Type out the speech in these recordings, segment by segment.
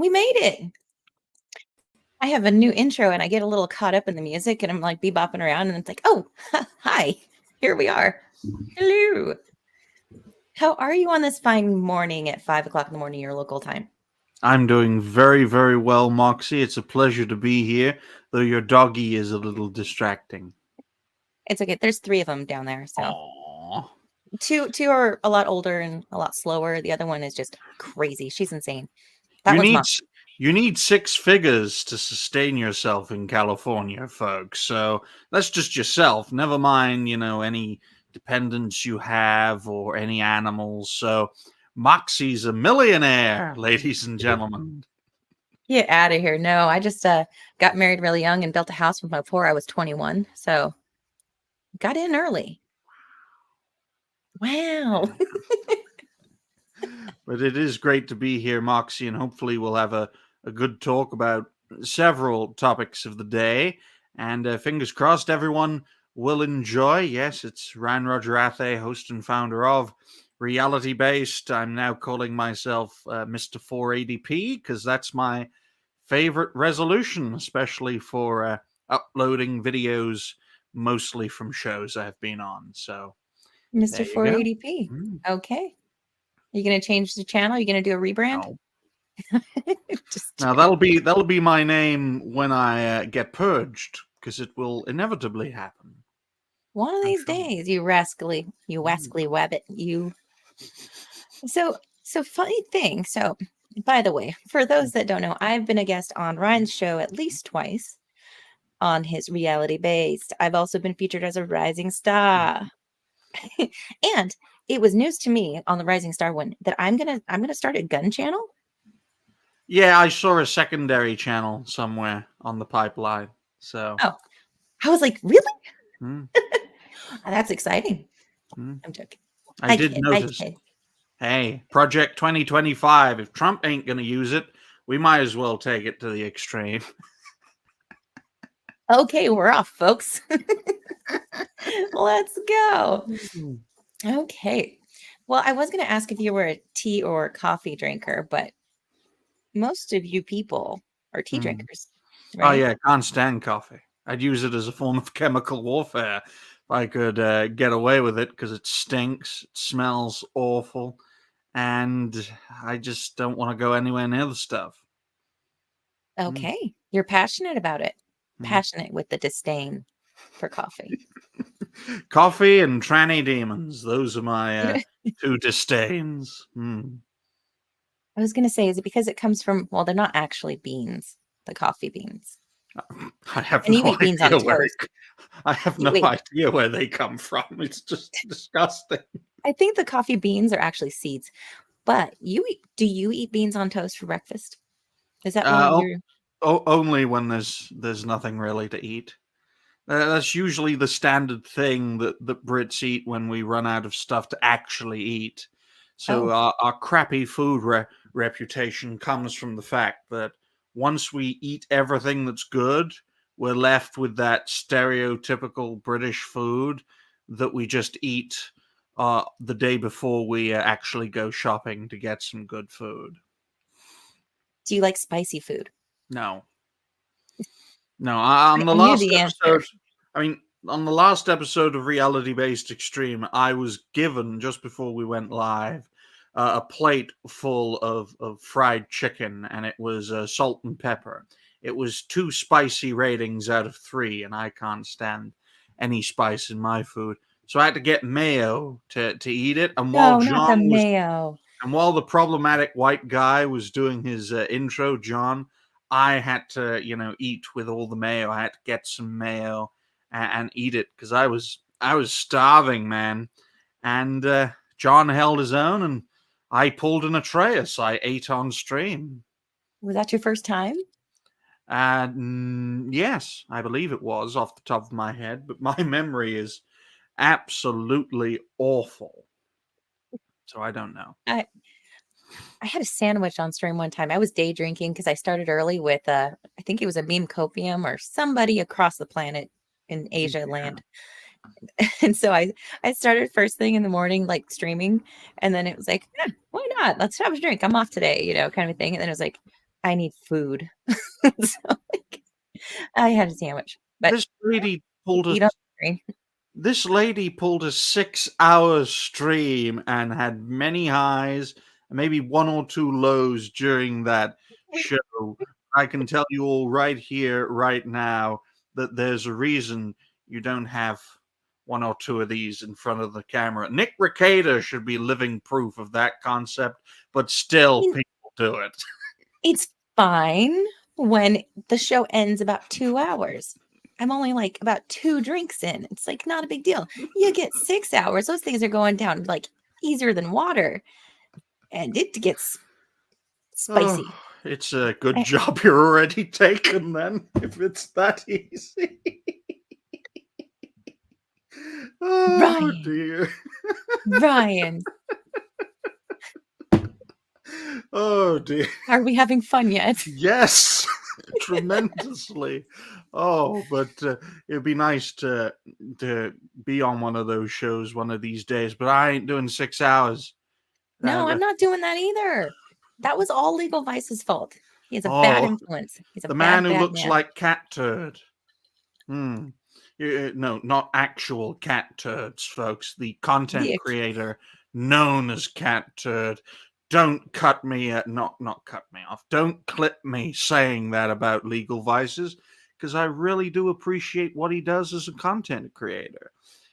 We made it. I have a new intro and I get a little caught up in the music and I'm like bebopping around and it's like, oh, hi, here we are. Hello. How are you on this fine morning at 5 o'clock in the morning, your local time? I'm doing very, very well, Moxie. It's a pleasure to be here, though your doggy is a little distracting. It's okay. There's three of them down there. So Aww. two are a lot older and a lot slower. The other one is just crazy. She's insane. That You one's need mom. s- you need six figures to sustain yourself in California, folks. So that's just yourself. Never mind, any dependents you have or any animals. So Moxie's a millionaire, ladies and gentlemen. Get out of here. No, I just got married really young and built a house before I was 21. So got in early. Wow. But it is great to be here, Moxie, and hopefully we'll have a good talk about several topics of the day. And fingers crossed, everyone will enjoy. Yes, it's Ryan Roger Athay, host and founder of Reality Based. I'm now calling myself Mr. 480p because that's my favorite resolution, especially for uploading videos mostly from shows I've been on. So Mr. there you go. 480p. Okay. Are you going to change the channel? Are you going to do a rebrand? No. Just Now that'll be my name when I get purged, because it will inevitably happen. one of these days, you rascally wabbit, you. So funny thing. So, by the way, for those that don't know, I've been a guest on Ryan's show at least twice on his reality based. I've also been featured as a rising star. And it was news to me on the Rising Star one that I'm gonna start a gun channel. Yeah, I saw a secondary channel somewhere on the pipeline. So Oh, I was like, really? mm, That's exciting. mm. I'm joking. I did notice. Hey, Project 2025. If Trump ain't gonna use it, we might as well take it to the extreme. Okay, we're off, folks. Let's go. Okay. Well, I was going to ask if you were a tea or coffee drinker, but most of you people are tea drinkers, Oh right? yeah, can't stand coffee. I'd use it as a form of chemical warfare if I could get away with it, because it stinks, it smells awful, and I just don't want to go anywhere near the stuff. Okay. You're passionate about it. Mm. Passionate with the disdain for coffee. Coffee and tranny demons. Those are my two disdains. I was going to say, is it because it comes from, well, they're not actually beans, the coffee beans. I have And you no eat beans on idea where toast. I have no idea where they come from. It's just disgusting. I think the coffee beans are actually seeds. But do you eat beans on toast for breakfast? Is that one of your... Only when there's nothing really to eat. That's usually the standard thing that Brits eat when we run out of stuff to actually eat. So our crappy food reputation comes from the fact that once we eat everything that's good, we're left with that stereotypical British food that we just eat the day before we actually go shopping to get some good food. Do you like spicy food? No. On the last episode, on the last episode of Reality Based Extreme, I was given, just before we went live, a plate full of fried chicken, and it was salt and pepper. It was 2 spicy ratings out of 3, and I can't stand any spice in my food. So I had to get mayo to eat it. And while mayo. And while the problematic white guy was doing his intro, John, I had to, eat with all the mayo. I had to get some mayo and eat it because I was starving, man. And John held his own, and I pulled an Atreus. I ate on stream. Was that your first time? Yes, I believe it was, off the top of my head. But my memory is absolutely awful. So I don't know. I had a sandwich on stream one time. I was day drinking because I started early with I think it was a meme copium or somebody across the planet in Asia land. And so I started first thing in the morning, like streaming, and then it was like, why not? Let's have a drink. I'm off today, kind of a thing. And then it was like, I need food. So, like, I had a sandwich, but This lady pulled a eat on the screen. this lady pulled a 6 hour stream and had many highs and maybe one or two lows during that show. I can tell you all right here, right now, that there's a reason you don't have one or two of these in front of the camera. Nick Recader should be living proof of that concept, but still mean, people do it. It's fine when the show ends about 2 hours. I'm only like about 2 drinks in. It's like not a big deal. You get 6 hours. Those things are going down like easier than water, and it gets Oh, spicy. it's a good I, job you're already taken then, if it's that easy. Oh Ryan, dear. Ryan, Oh dear. are we having fun yet? Yes, tremendously. Oh, but it'd be nice to be on one of those shows one of these days. But I ain't doing 6 hours. No, I'm Uh, not doing that either. That was all Legal Vice's fault. He has a bad oh, influence. He's a the man bad, who bad looks man. like cat turd. Hmm. No, not actual cat turds, folks. The content The creator known as cat turd. Don't cut me not cut me off. Don't clip me saying that about Legal Vices, because I really do appreciate what he does as a content creator.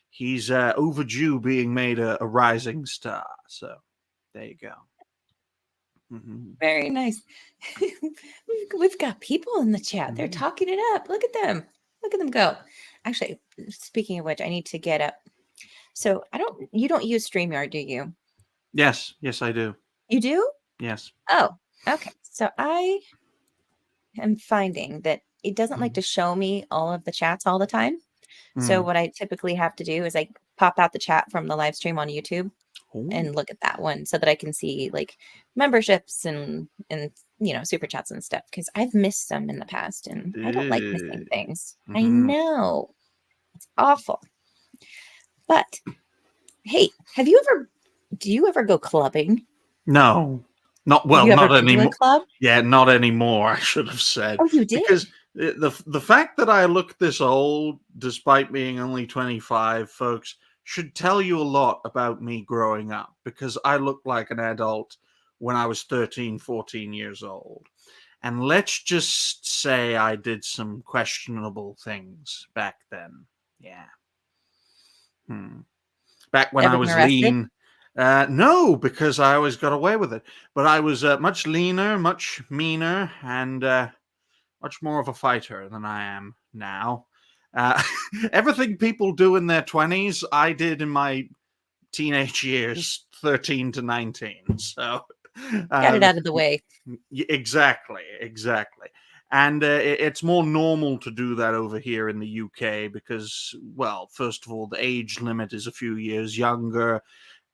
He's overdue being made a rising star. So there you go. Mhm. Very nice. We've got people in the chat. They're Mhm. talking it up. Look at them. Look at them go. Actually, speaking of which, I need to get up. So you don't use StreamYard, do you? Yes, yes, I do. You do? Yes. Oh, okay. So I am finding that it doesn't like Mhm. to show me all of the chats all the time. So Mm. what I typically have to do is I pop out the chat from the live stream on YouTube Oh. and look at that one so that I can see like memberships and super chats and stuff because I've missed some in the past and I don't like missing things. I Mhm. know it's awful. But hey, do you ever go clubbing? No, not Have well, you ever not been to a anymore. club? Yeah, not anymore. I should have said, Oh, you did? because the fact that I look this old, despite being only 25, folks, should tell you a lot about me growing up. Because I looked like an adult when I was 13, 14 years old, and let's just say I did some questionable things back then. Yeah. Hmm. Back when I Ever been was arrested? lean. No, because I always got away with it. But I was much leaner, much meaner, and much more of a fighter than I am now. Uh, everything people do in their 20s, I did in my teenage years, 13 to 19. So, Got it um, out of the way. exactly, exactly. And it's more normal to do that over here in the UK because, well, first of all, the age limit is a few years younger,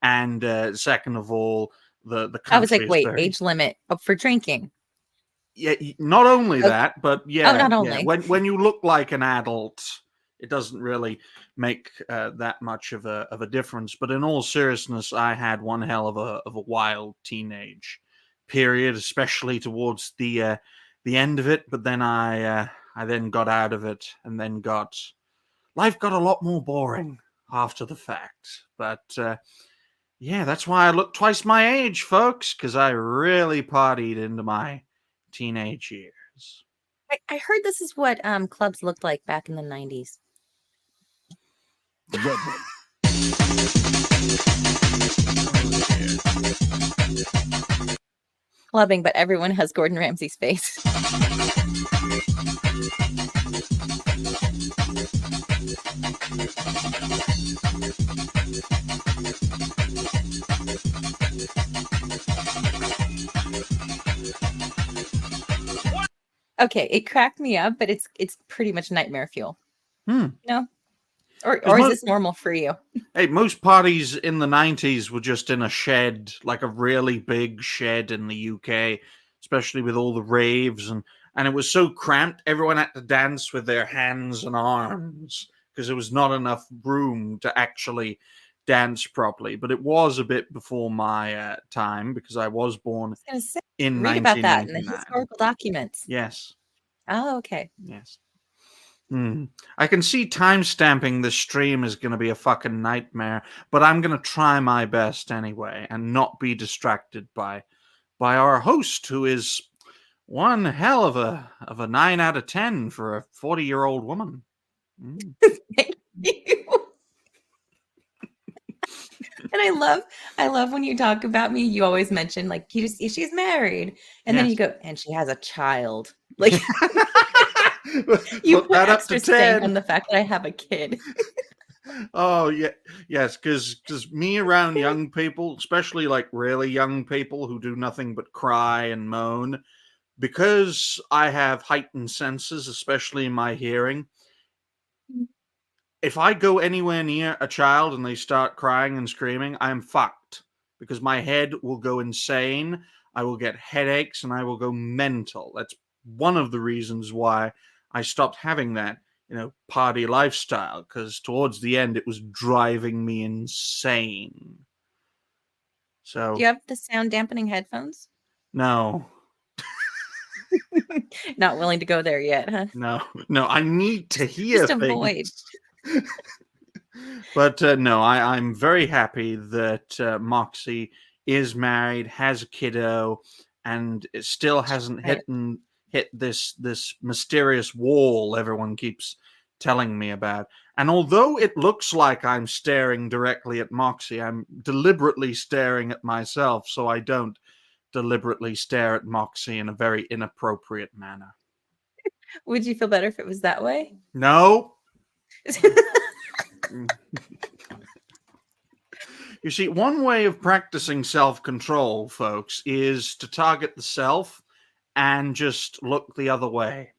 and second of all, the I was like, country is wait, very, age limit for drinking. yeah. Not only Okay. that, but Oh, yeah, not yeah. only. When you look like an adult, it doesn't really make that much of a difference. But in all seriousness, I had one hell of a wild teenage period, especially towards the end of it. But then I then got out of it, and then got life got a lot more boring after the fact. But yeah, that's why I look twice my age, folks, because I really partied into my teenage years. I heard this is what clubs looked like back in the 90s. Rabble. Clubbing, but everyone has Gordon Ramsay's face. Okay, it cracked me up, but it's pretty much nightmare fuel. Hmm. No? Or Because is this normal for you? hey, most parties in the 90s were just in a shed, like a really big shed in the UK, especially with all the raves, and it was so cramped, everyone had to dance with their hands and arms because there was not enough room to actually dance properly, but it was a bit before my time because I was born I was gonna say, in read about that in the 1999. historical documents. Yes. Oh, okay. Yes. I can see time stamping this stream is going to be a fucking nightmare, but I'm going to try my best anyway and not be distracted by our host, who is one hell of a 9 out of 10 for a 40-year-old woman. Thank you. And I love when you talk about me, you always mention like she's married, and then you go, and she has a child. Like you Put put that up to extra stank 10 on the fact that I have a kid. Oh yeah, yes, because me around young people, especially like really young people who do nothing but cry and moan, because I have heightened senses, especially in my hearing. If I go anywhere near a child and they start crying and screaming, I am fucked because my head will go insane. I will get headaches and I will go mental. That's one of the reasons why I stopped having that, party lifestyle, because towards the end it was driving me insane. So, Do you have the sound dampening headphones? no. Not willing to go there yet, huh? No, I need to hear Just avoid. things. But no, I'm very happy that Moxie is married, has a kiddo, and it still hasn't hit this mysterious wall everyone keeps telling me about. And although it looks like I'm staring directly at Moxie, I'm deliberately staring at myself so I don't deliberately stare at Moxie in a very inappropriate manner. Would you feel better if it was that way? No. You see, one way of practicing self-control, folks, is to target the self and just look the other way.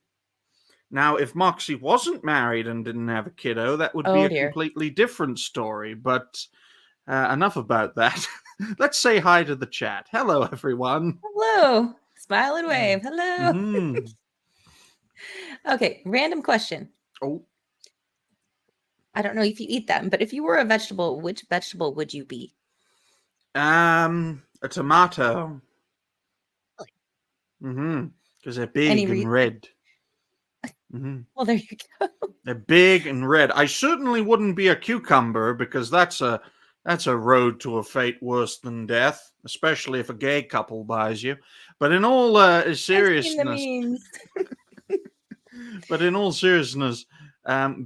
Now, if Moxie wasn't married and didn't have a kiddo, that would be a completely different story. But enough about that. Let's say hi to the chat. Hello, everyone. Hello. Smile and wave. Hello. Mm-hmm. Okay, random question. Oh. I don't know if you eat them, but if you were a vegetable, which vegetable would you be? A tomato. Really? Because they're big and red. Well, there you go. They're big and red. I certainly wouldn't be a cucumber because that's a road to a fate worse than death, especially if a gay couple buys you. But in all seriousness,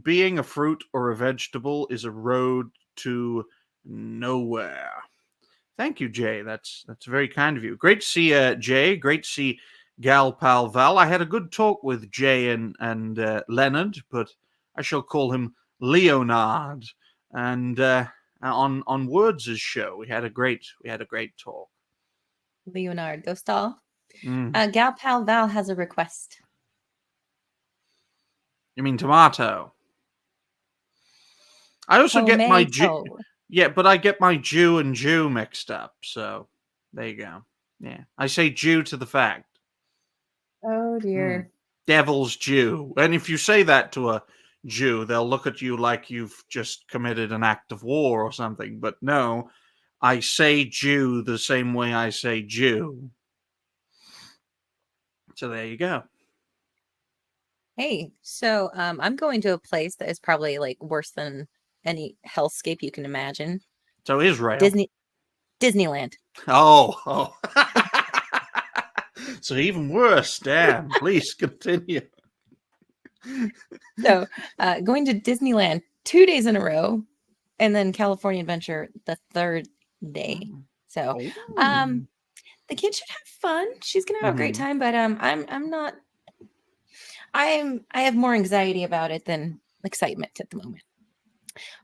being a fruit or a vegetable is a road to nowhere. Thank you, Jay. That's very kind of you. Great to see Jay. Great to see Gal Pal Val. I had a good talk with Jay and Leonard, but I shall call him Leonard. And on Words' show, we had a great talk. Leonard Dostal. Gal Pal Val has a request. You mean tomato? I also get my Jew. Yeah, but I get my Jew and Jew mixed up. So there you go. Yeah, I say Jew to the fact. Oh dear. Devil's Jew. And if you say that to a Jew, they'll look at you like you've just committed an act of war or something. But no, I say Jew the same way I say Jew. So there you go. Hey, so I'm going to a place that is probably like worse than any hellscape you can imagine. So Israel. Disneyland. Oh. So even worse. Damn. Please continue. So going to Disneyland 2 days in a row, and then California Adventure the third day. So the kid should have fun. She's gonna have a great time, but I'm not. I have more anxiety about it than excitement at the moment.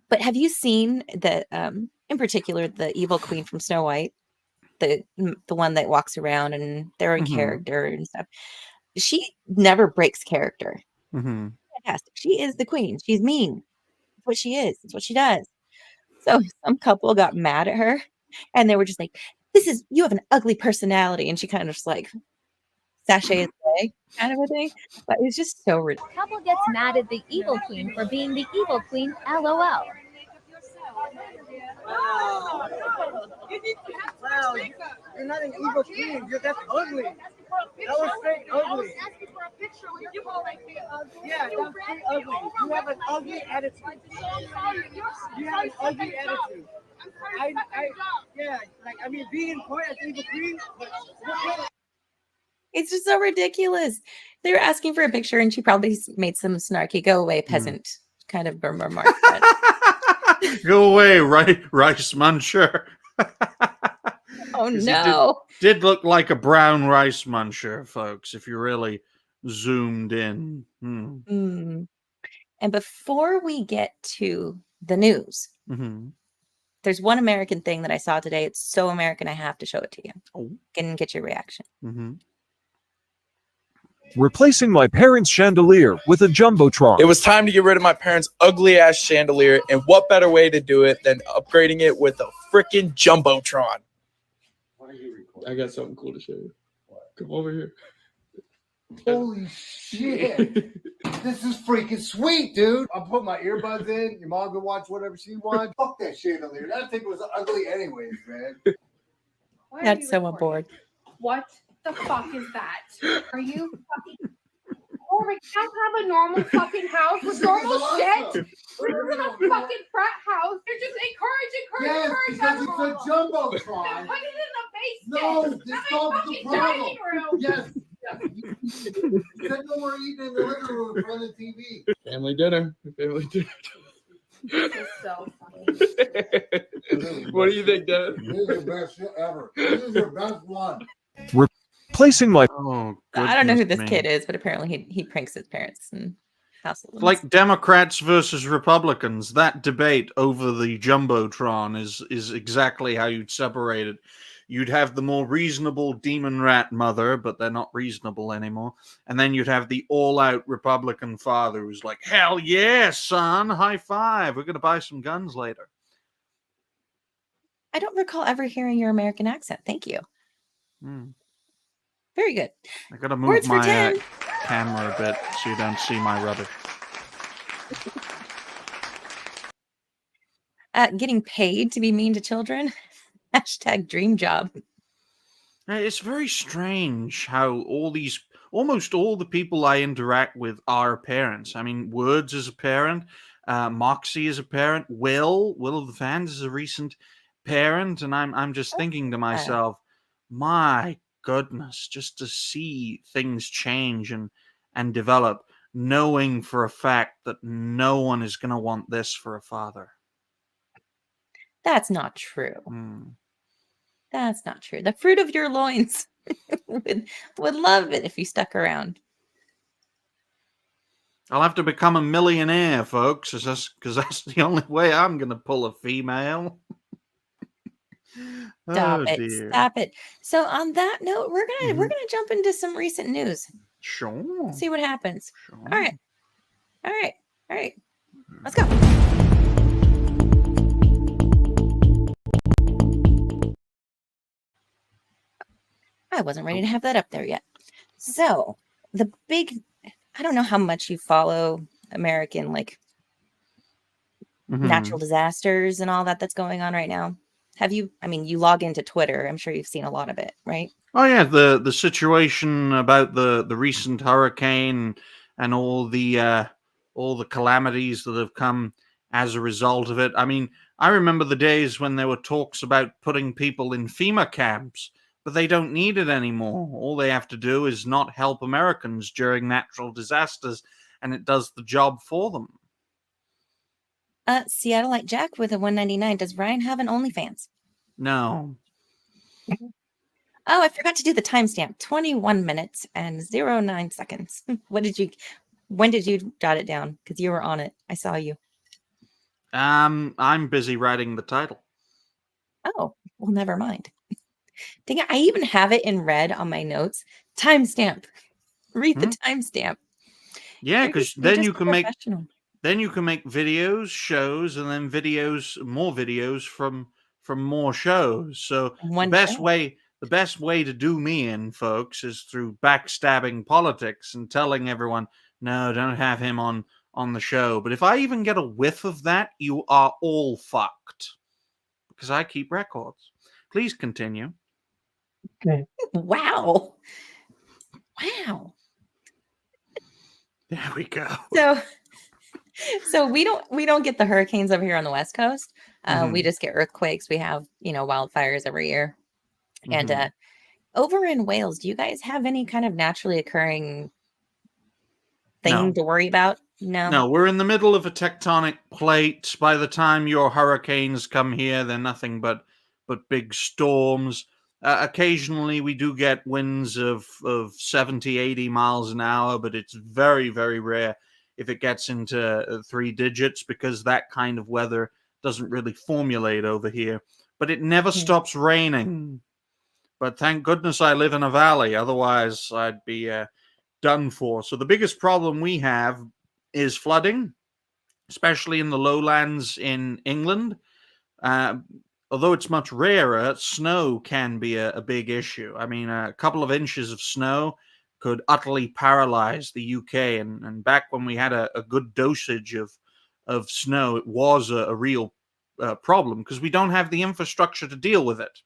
But have you seen the in particular the evil queen from Snow White, the one that walks around and they're a character and stuff? She never breaks character. Fantastic. She is the queen. She's mean. That's what she is. That's what she does. So some couple got mad at her, and they were just like, you have an ugly personality," and she kind of just like sachets away, kind of a thing. But it's just so ridiculous. Couple gets mad at the evil queen for being the evil queen. LOL. Wow. Wow, you're not an evil queen. You're just ugly. That was straight ugly. Yeah, that was straight ugly. You have an ugly attitude. You have an ugly attitude. Being in court as evil queen, but It's just so ridiculous. They were asking for a picture, and she probably made some snarky "go away, peasant" kind of remark. Go away, rice muncher. Oh no! Did look like a brown rice muncher, folks, if you really zoomed in. And before we get to the news, there's one American thing that I saw today. It's so American, I have to show it to you. Can get your reaction. Replacing my parents' chandelier with a jumbotron. It was time to get rid of my parents' ugly ass chandelier, and what better way to do it than upgrading it with a freaking jumbotron? I got something cool to show you. Come over here. Holy shit. This is freaking sweet, dude. I'll put my earbuds in. Your mom can watch whatever she wants. Fuck that chandelier. That thing was ugly anyways, man. That's so on board. What the fuck is that? Are you fucking... Oh, we can't have a normal fucking house with normal shit. This isn't a fucking frat house. You're just encourage. Yes, because it's a jumbotron. Then put it in the basement. No, this That's solves my the fucking problem. dining room. Yes. Said no more eating in the living room in front of the TV. Family dinner. This is so funny. What do you think, Dad? This is the best shit ever. This is your best one. Replacing my... I don't know who this kid is, but apparently he pranks his parents and house. Like Democrats versus Republicans, that debate over the Jumbotron is exactly how you'd separate it. You'd have the more reasonable demon rat mother, but they're not reasonable anymore. And then you'd have the all-out Republican father who's like, hell yeah, son, high five. We're going to buy some guns later. I don't recall ever hearing your American accent. Thank you. Very good. I got to move my camera a bit so you don't see my rubbish. Getting paid to be mean to children? Hashtag dream job. It's very strange how almost all the people I interact with are parents. I mean, Words is a parent, Moxie is a parent, Will of the Fans is a recent parent, and I'm just thinking to myself, my goodness, just to see things change and develop, knowing for a fact that no one is going to want this for a father. That's not true. That's not true. The fruit of your loins would love it if you stuck around. I'll have to become a millionaire, folks, because that's the only way I'm going to pull a female. Stop it. So on that note, we're gonna jump into some recent news. Sure. See what happens. Sure. All right. Let's go. I wasn't ready to have that up there yet. So the big, I don't know how much you follow American natural disasters and all that's going on right now. Have you? I mean, you log into Twitter. I'm sure you've seen a lot of it, right? Oh yeah, the situation about the recent hurricane and all the calamities that have come as a result of it. I mean, I remember the days when there were talks about putting people in FEMA camps, but they don't need it anymore. All they have to do is not help Americans during natural disasters, and it does the job for them. Seattleite Jack with a 199. Does Ryan have an OnlyFans? No. Oh, I forgot to do the timestamp. 21 minutes and 09 seconds. When did you jot it down? Because you were on it. I saw you. I'm busy writing the title. Oh, well, never mind. Dang it, I even have it in red on my notes. Timestamp. Read the timestamp. Yeah, because then you can make videos, shows, and then more videos from more shows. So the best way to do me in, folks, is through backstabbing politics and telling everyone, no, don't have him on the show. But if I even get a whiff of that, you are all fucked. because I keep records. Please continue. Wow. Wow. There we go. So we don't get the hurricanes over here on the West Coast. Mhm. We just get earthquakes. We have, wildfires every year. Mhm. And over in Wales, do you guys have any kind of naturally occurring thing No. to worry about? No. No, we're in the middle of a tectonic plate. By the time your hurricanes come here, they're nothing but big storms. Occasionally, we do get winds of 70, 80 miles an hour, but it's very, very rare if it gets into 3 digits, because that kind of weather doesn't really formulate over here. But it never stops raining. But thank goodness I live in a valley. Otherwise, I'd be done for. So the biggest problem we have is flooding, especially in the lowlands in England. Although it's much rarer, snow can be a big issue. I mean, a couple of inches of snow could utterly paralyze the UK. And back when we had a good dosage of snow, it was a real problem, because we don't have the infrastructure to deal with it.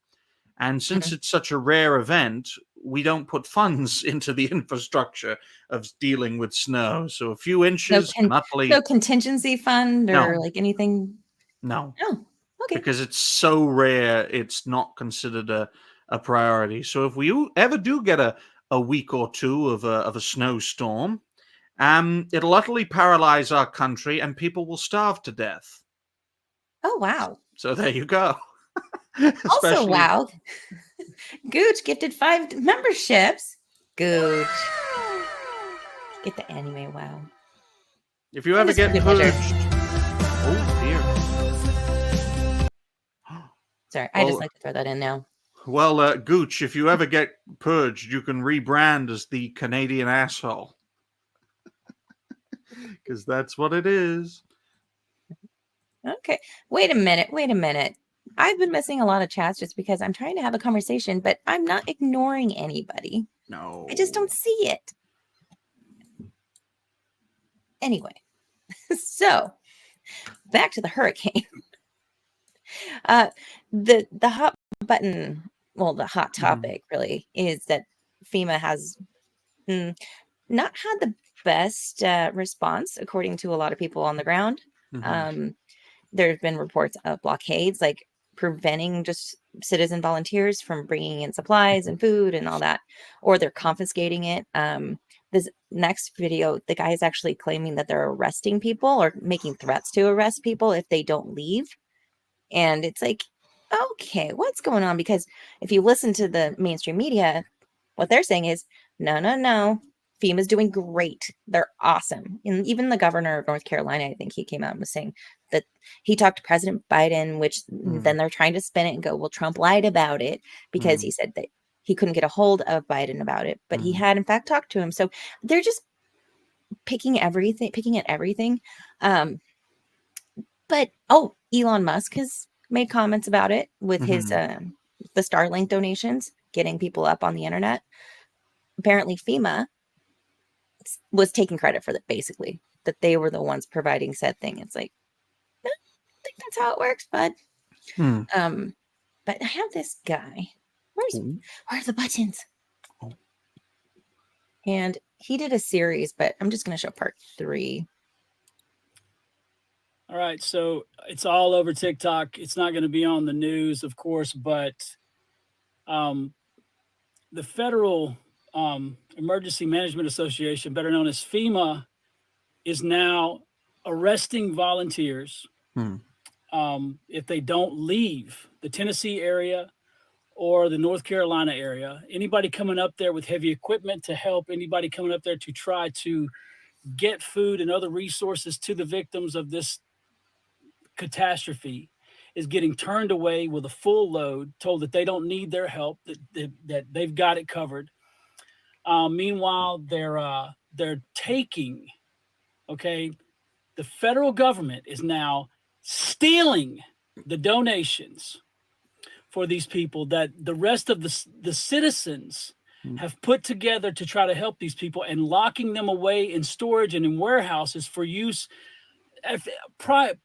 And since it's such a rare event, we don't put funds into the infrastructure of dealing with snow. So a few inches can utterly... No contingency fund or No. like anything? No. Oh, okay. Because it's so rare, it's not considered a priority. So if we ever do get a week or two of a snowstorm, it'll utterly paralyze our country and people will starve to death. Oh, wow. So there you go. Also, wow. Gooch gifted 5 memberships. Gooch. Get the anime, wow. If you ever get purged... Oh, dear. Sorry, I just like to throw that in now. Well, Gooch, if you ever get purged, you can rebrand as the Canadian asshole. Because that's what it is. Okay. Wait a minute. I've been missing a lot of chats just because I'm trying to have a conversation, but I'm not ignoring anybody. No. I just don't see it. Anyway, so back to the hurricane. The hot button, well, the hot topic really is that FEMA has not had the best response, according to a lot of people on the ground. There have been reports of blockades, like preventing just citizen volunteers from bringing in supplies and food and all that, or they're confiscating it. This next video, the guy is actually claiming that they're arresting people or making threats to arrest people if they don't leave. And it's like, okay, what's going on? Because if you listen to the mainstream media, what they're saying is, no. FEMA's doing great. They're awesome. And even the governor of North Carolina, I think he came out and was saying that he talked to President Biden, which then they're trying to spin it and go, well, Trump lied about it because he said that he couldn't get a hold of Biden about it, but he had in fact talked to him. So they're just picking at everything. But Elon Musk has made comments about it with his the Starlink donations, getting people up on the internet. Apparently FEMA was taking credit for that, basically, that they were the ones providing said thing. It's like, I think that's how it works, bud. But I have this guy. Where's the buttons? And he did a series, but I'm just going to show part 3. All right, so it's all over TikTok. It's not going to be on the news, of course, but the Federal Emergency Management Association, better known as FEMA, is now arresting volunteers if they don't leave the Tennessee area or the North Carolina area. Anybody coming up there with heavy equipment to help, anybody coming up there to try to get food and other resources to the victims of this catastrophe is getting turned away with a full load, told that they don't need their help, that they've got it covered. Meanwhile, they're taking, the federal government is now stealing the donations for these people that the rest of the citizens have put together to try to help these people, and locking them away in storage and in warehouses for use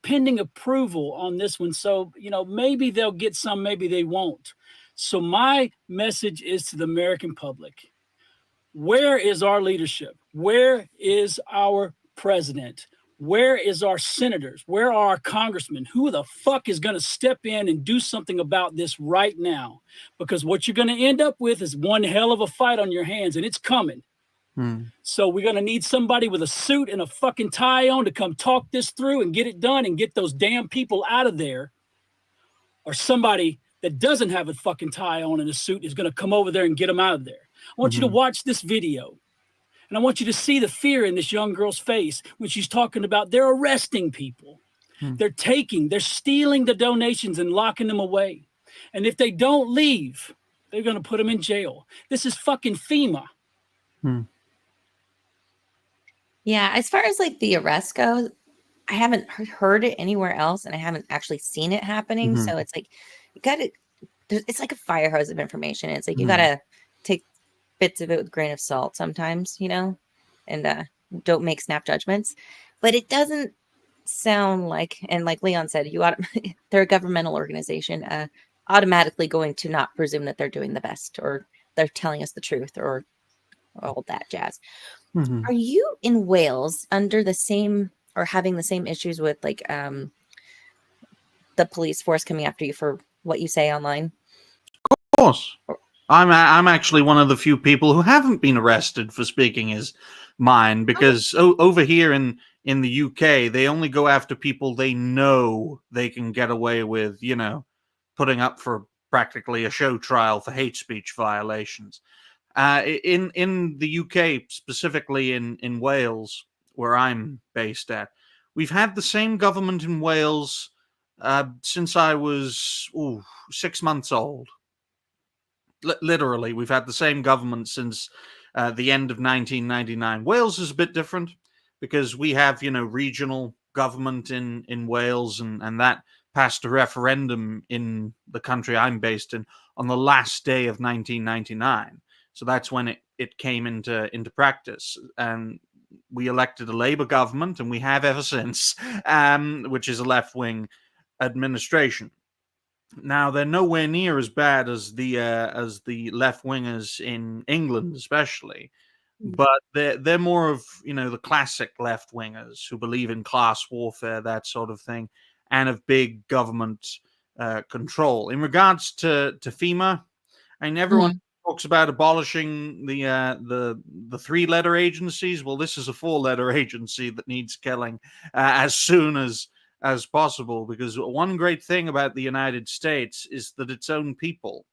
pending approval on this one. So, maybe they'll get some, maybe they won't. So my message is to the American public. Where is our leadership? Where is our president? Where is our senators? Where are our congressmen? Who the fuck is going to step in and do something about this right now? Because what you're going to end up with is one hell of a fight on your hands, and it's coming. So we're going to need somebody with a suit and a fucking tie on to come talk this through and get it done and get those damn people out of there. Or somebody that doesn't have a fucking tie on and a suit is going to come over there and get them out of there. I want you to watch this video. And I want you to see the fear in this young girl's face when she's talking about they're arresting people. They're stealing the donations and locking them away. And if they don't leave, they're going to put them in jail. This is fucking FEMA. Yeah, as far as like the arrest goes, I haven't heard it anywhere else, and I haven't actually seen it happening. So it's like you got to. It's like a fire hose of information. It's like you got to take bits of it with a grain of salt sometimes, and don't make snap judgments. But it doesn't sound like, and like Leon said, they're a governmental organization, automatically going to not presume that they're doing the best or they're telling us the truth or all that jazz. Are you in Wales under the same or having the same issues with like the police force coming after you for what you say online? Of course. I'm actually one of the few people who haven't been arrested for speaking his mind, because over here in the UK, they only go after people they know they can get away with, putting up for practically a show trial for hate speech violations. In the UK, specifically in Wales, where I'm based at, we've had the same government in Wales since I was 6 months old. Literally, we've had the same government since the end of 1999. Wales is a bit different because we have, regional government in Wales, and that passed a referendum in the country I'm based in on the last day of 1999. So that's when it came into practice, and we elected a Labour government, and we have ever since, which is a left-wing administration. Now they're nowhere near as bad as the left-wingers in England, especially, but they're more of the classic left-wingers who believe in class warfare, that sort of thing, and of big government control. In regards to FEMA, I mean, everyone talks about abolishing the 3-letter agencies. Well, this is a 4-letter agency that needs killing as soon as possible, because one great thing about the United States is that its own people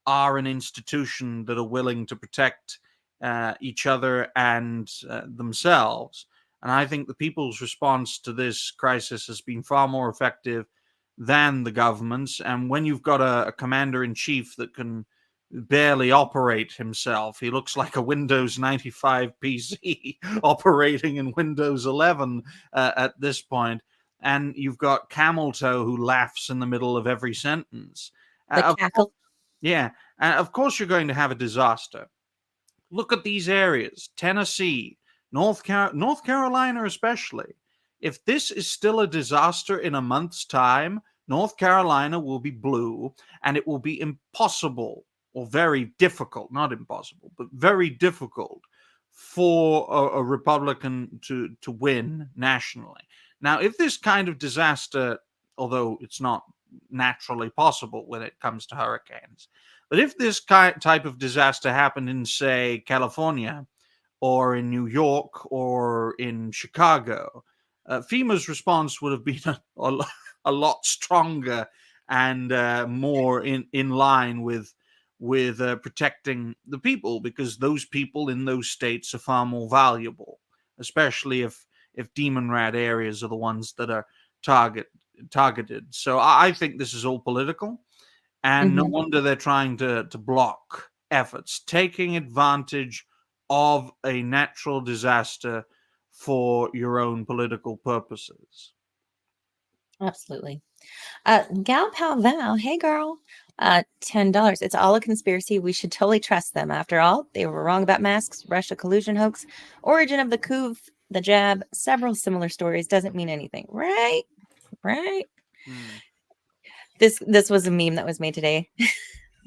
are an institution that are willing to protect each other and themselves. And I think the people's response to this crisis has been far more effective than the government's. And when you've got a commander-in-chief that can barely operate himself, he looks like a Windows 95 PC operating in Windows 11 at this point. And you've got Camel Toe who laughs in the middle of every sentence. The cackle. Yeah. And of course you're going to have a disaster. Look at these areas. Tennessee, North Carolina especially. If this is still a disaster in a month's time, North Carolina will be blue, and it will be impossible, or very difficult, not impossible, but very difficult for a Republican to win nationally. Now, if this kind of disaster, although it's not naturally possible when it comes to hurricanes, but if this type of disaster happened in, say, California or in New York or in Chicago, FEMA's response would have been a lot stronger and more in line with protecting the people, because those people in those states are far more valuable, especially if demon rat areas are the ones that are targeted. So I think this is all political, and no wonder they're trying to block efforts, taking advantage of a natural disaster for your own political purposes. Absolutely. Gal Pal Val, hey girl, $10. It's all a conspiracy. We should totally trust them. After all, they were wrong about masks, Russia collusion hoax, origin of the the jab, several similar stories doesn't mean anything, right? Right. This was a meme that was made today.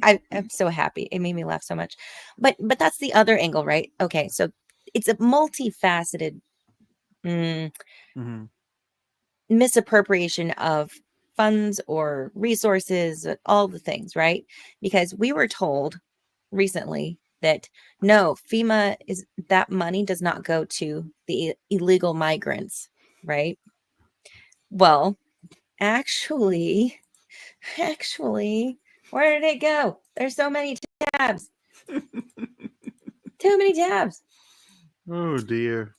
I'm so happy. It made me laugh so much. But that's the other angle, right? Okay, so it's a multifaceted misappropriation of funds or resources, all the things, right? Because we were told recently that no, FEMA is that money does not go to the illegal migrants, right? Well, actually, where did it go? There's so many tabs. Too many tabs. Oh dear.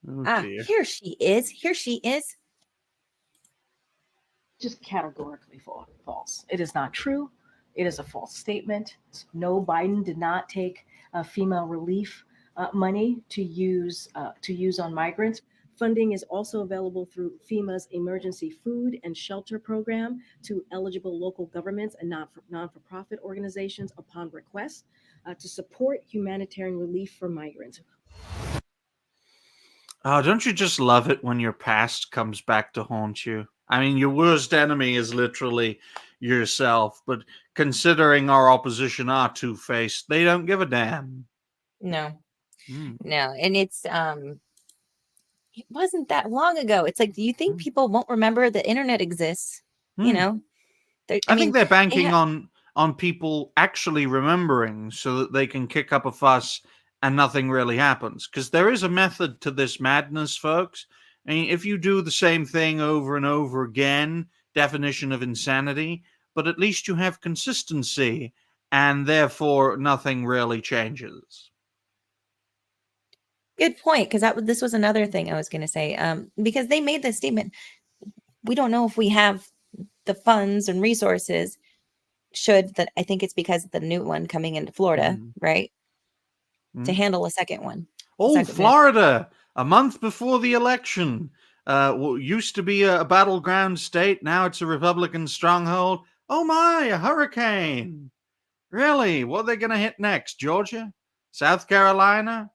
Oh dear. Here she is. Just categorically false. It is not true. It is a false statement. No, Biden did not take FEMA relief money to use on migrants. Funding is also available through FEMA's Emergency Food and Shelter Program to eligible local governments and non-for-profit organizations upon request to support humanitarian relief for migrants. Oh, don't you just love it when your past comes back to haunt you? I mean, your worst enemy is literally yourself, but considering our opposition are two-faced, they don't give a damn. No. And it's it wasn't that long ago. It's like, do you think people won't remember the internet exists? You know, I think they're banking on people actually remembering so that they can kick up a fuss and nothing really happens. Because there is a method to this madness, folks. I mean, if you do the same thing over and over again, definition of insanity, but at least you have consistency, and therefore nothing really changes. Good point, because this was another thing I was going to say. Because they made this statement, we don't know if we have the funds and resources. I think it's because of the new one coming into Florida, right? To handle a second one. Oh, Florida, a month before the election. Used to be a battleground state. Now it's a Republican stronghold. Oh my, a hurricane. Really? What are they going to hit next? Georgia? South Carolina?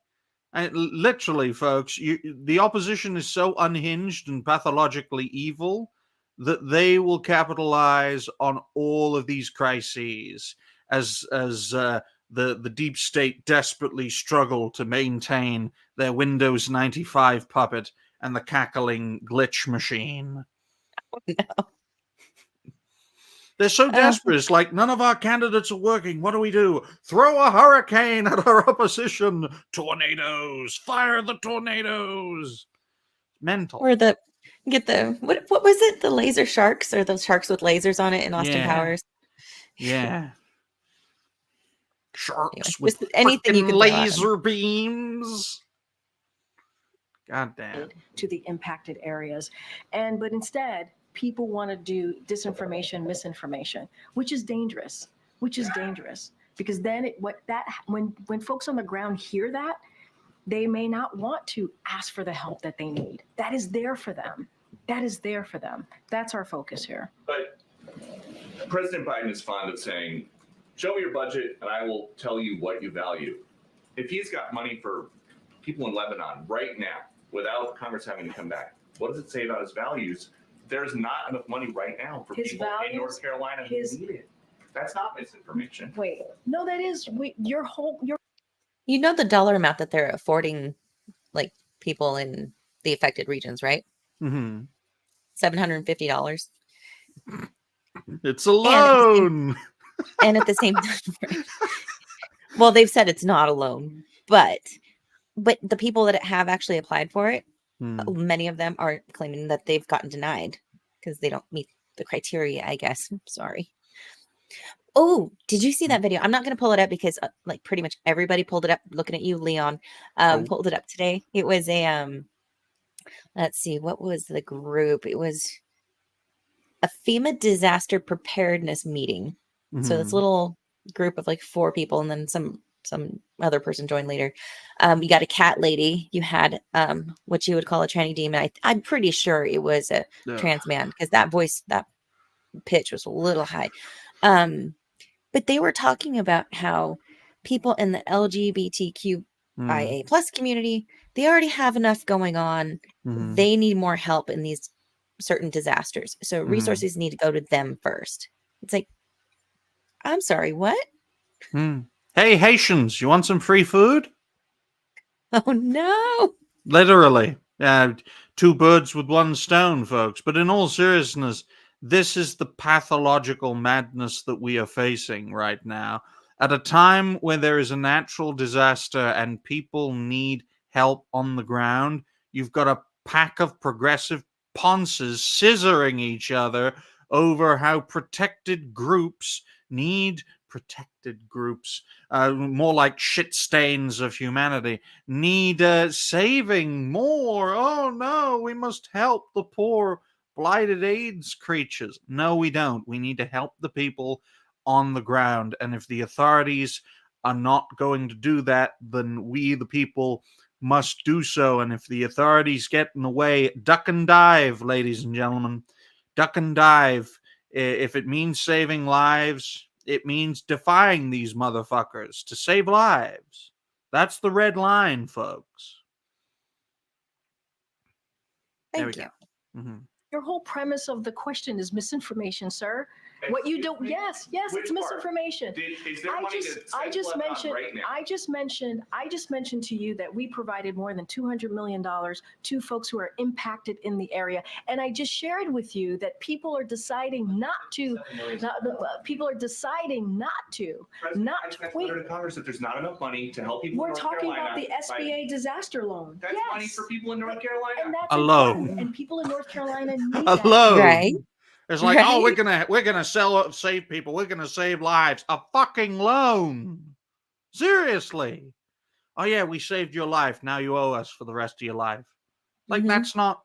Literally, folks, the opposition is so unhinged and pathologically evil that they will capitalize on all of these crises as the deep state desperately struggle to maintain their Windows 95 puppet and the cackling glitch machine. Oh, no. They're so desperate. It's like, none of our candidates are working. What do we do? Throw a hurricane at our opposition. Tornadoes. Fire the tornadoes. Mental. Or what was it? The laser sharks, or those sharks with lasers on it in Austin Powers? Yeah. Sharks Anyway, with anything you can laser beams. God damn. To the impacted areas. But instead, people want to do disinformation, misinformation, which is dangerous, because then when folks on the ground hear that, they may not want to ask for the help that they need. That is there for them. That's our focus here. But President Biden is fond of saying, show me your budget and I will tell you what you value. If he's got money for people in Lebanon right now, without Congress having to come back, what does it say about his values? There's not enough money right now for His people values, in North Carolina who need it. That's not misinformation. Wait, no, that is your. You know the dollar amount that they're affording, like, people in the affected regions, right? Mm-hmm. $750. It's a loan. And at the same time, well, they've said it's not a loan, but the people that have actually applied for it, many of them are claiming that they've gotten denied because they don't meet the criteria, I guess. Sorry. Oh, did you see that video? I'm not going to pull it up because like pretty much everybody pulled it up. Looking at you, Leon, pulled it up today. It was a, let's see, what was the group? It was a FEMA disaster preparedness meeting. So this little group of like 4 people and then some other person joined later. You got a cat lady. You had what you would call a tranny demon. I'm pretty sure it was a trans man because that voice, that pitch was a little high. But they were talking about how people in the LGBTQIA plus community, They already have enough going on. Mhm. They need more help in these certain disasters. So Mhm. resources need to go to them first. It's like, I'm sorry, what? Hey, Haitians, you want some free food? Oh, no. Literally. Two birds with one stone, folks. But in all seriousness, this is the pathological madness that we are facing right now. At a time where there is a natural disaster and people need help on the ground, you've got a pack of progressive ponces scissoring each other over how protected groups need protected groups, more like shit stains of humanity, need saving more. Oh no, we must help the poor blighted AIDS creatures. No, we don't. We need to help the people on the ground. And if the authorities are not going to do that, then we, the people, must do so. And if the authorities get in the way, duck and dive, ladies and gentlemen. Duck and dive. If it means saving lives, it means defying these motherfuckers to save lives. That's the red line, folks. Thank you. Mm-hmm. Your whole premise of the question is misinformation, sir. What you don't, yes, it's misinformation. Is there money I just mentioned to you that we provided more than $200 million to folks who are impacted in the area. And I just shared with you that people are deciding not to, wait. To Congress that there's not enough money to help people. We're talking about the SBA disaster loan. That's money for people in North Carolina. And that's Alone. important. And people in North Carolina need Alone. that. Right. It's like, Right. oh, we're gonna save people. We're gonna save lives. A fucking loan. Seriously. Oh yeah, we saved your life. Now you owe us for the rest of your life. Like that's not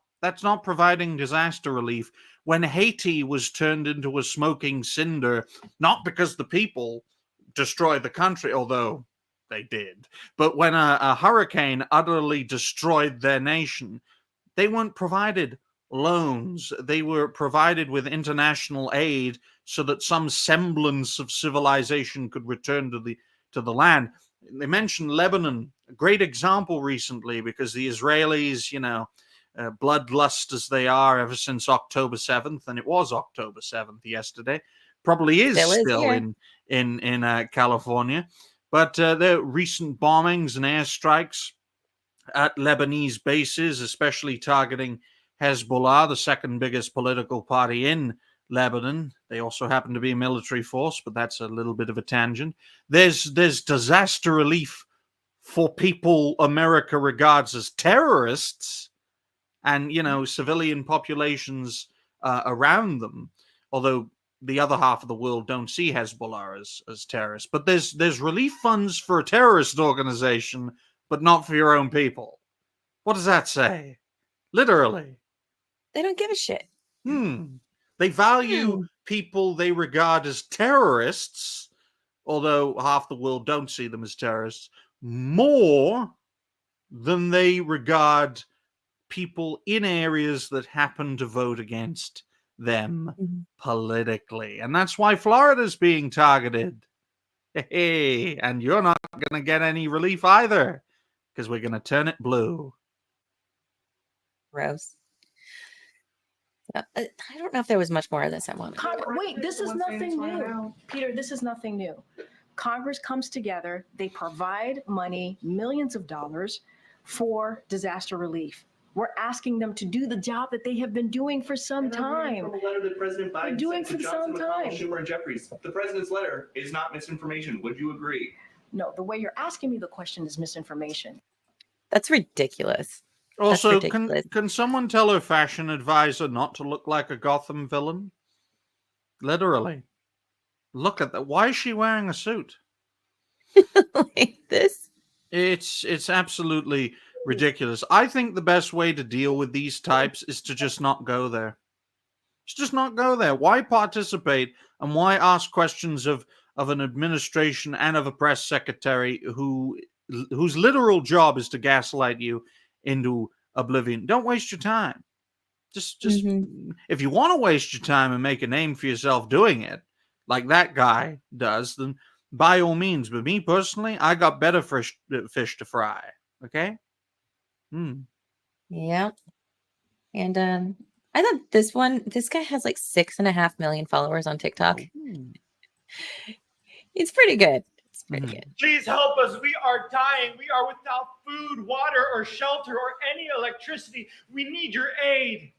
providing disaster relief. When Haiti was turned into a smoking cinder, not because the people destroyed the country, although they did, but when a hurricane utterly destroyed their nation, they weren't provided loans. They were provided with international aid so that some semblance of civilization could return to the land. They mentioned Lebanon, a great example recently, because the Israelis, bloodlust as they are ever since October 7th, and it was October 7th yesterday, probably is still in California, but their recent bombings and airstrikes at Lebanese bases, especially targeting Hezbollah, the second biggest political party in Lebanon. They also happen to be a military force, but that's a little bit of a tangent. There's disaster relief for people America regards as terrorists and, civilian populations around them, although the other half of the world don't see Hezbollah as terrorists. But there's relief funds for a terrorist organization, but not for your own people. What does that say? Literally. They don't give a shit. They value people they regard as terrorists, although half the world don't see them as terrorists, more than they regard people in areas that happen to vote against them politically. And that's why Florida's being targeted. Hey, and you're not going to get any relief either, because we're going to turn it blue. Gross. I don't know if there was much more of this I wanted. Wait, this is nothing new. Peter, this is nothing new. Congress comes together, they provide money, millions of dollars for disaster relief. We're asking them to do the job that they have been doing for some time. From a letter that President Biden doing sent to for Johnson, some McConnell, time. Schumer, and Jeffries. The president's letter is not misinformation. Would you agree? No, the way you're asking me the question is misinformation. That's ridiculous. Also, can someone tell her fashion advisor not to look like a Gotham villain? Literally. Look at that. Why is she wearing a suit? Like this? It's absolutely ridiculous. I think the best way to deal with these types is to just not go there. Just not go there. Why participate and why ask questions of an administration and of a press secretary whose literal job is to gaslight you into oblivion? Don't waste your time. Just if you want to waste your time and make a name for yourself doing it, like that guy does, then by all means. But me personally, I got better fish to fry. Okay? Yeah. And I thought this guy has like 6.5 million followers on TikTok. It's pretty good. It's pretty good. Please help us. We are dying. We are without food, water, or shelter, or any electricity. We need your aid.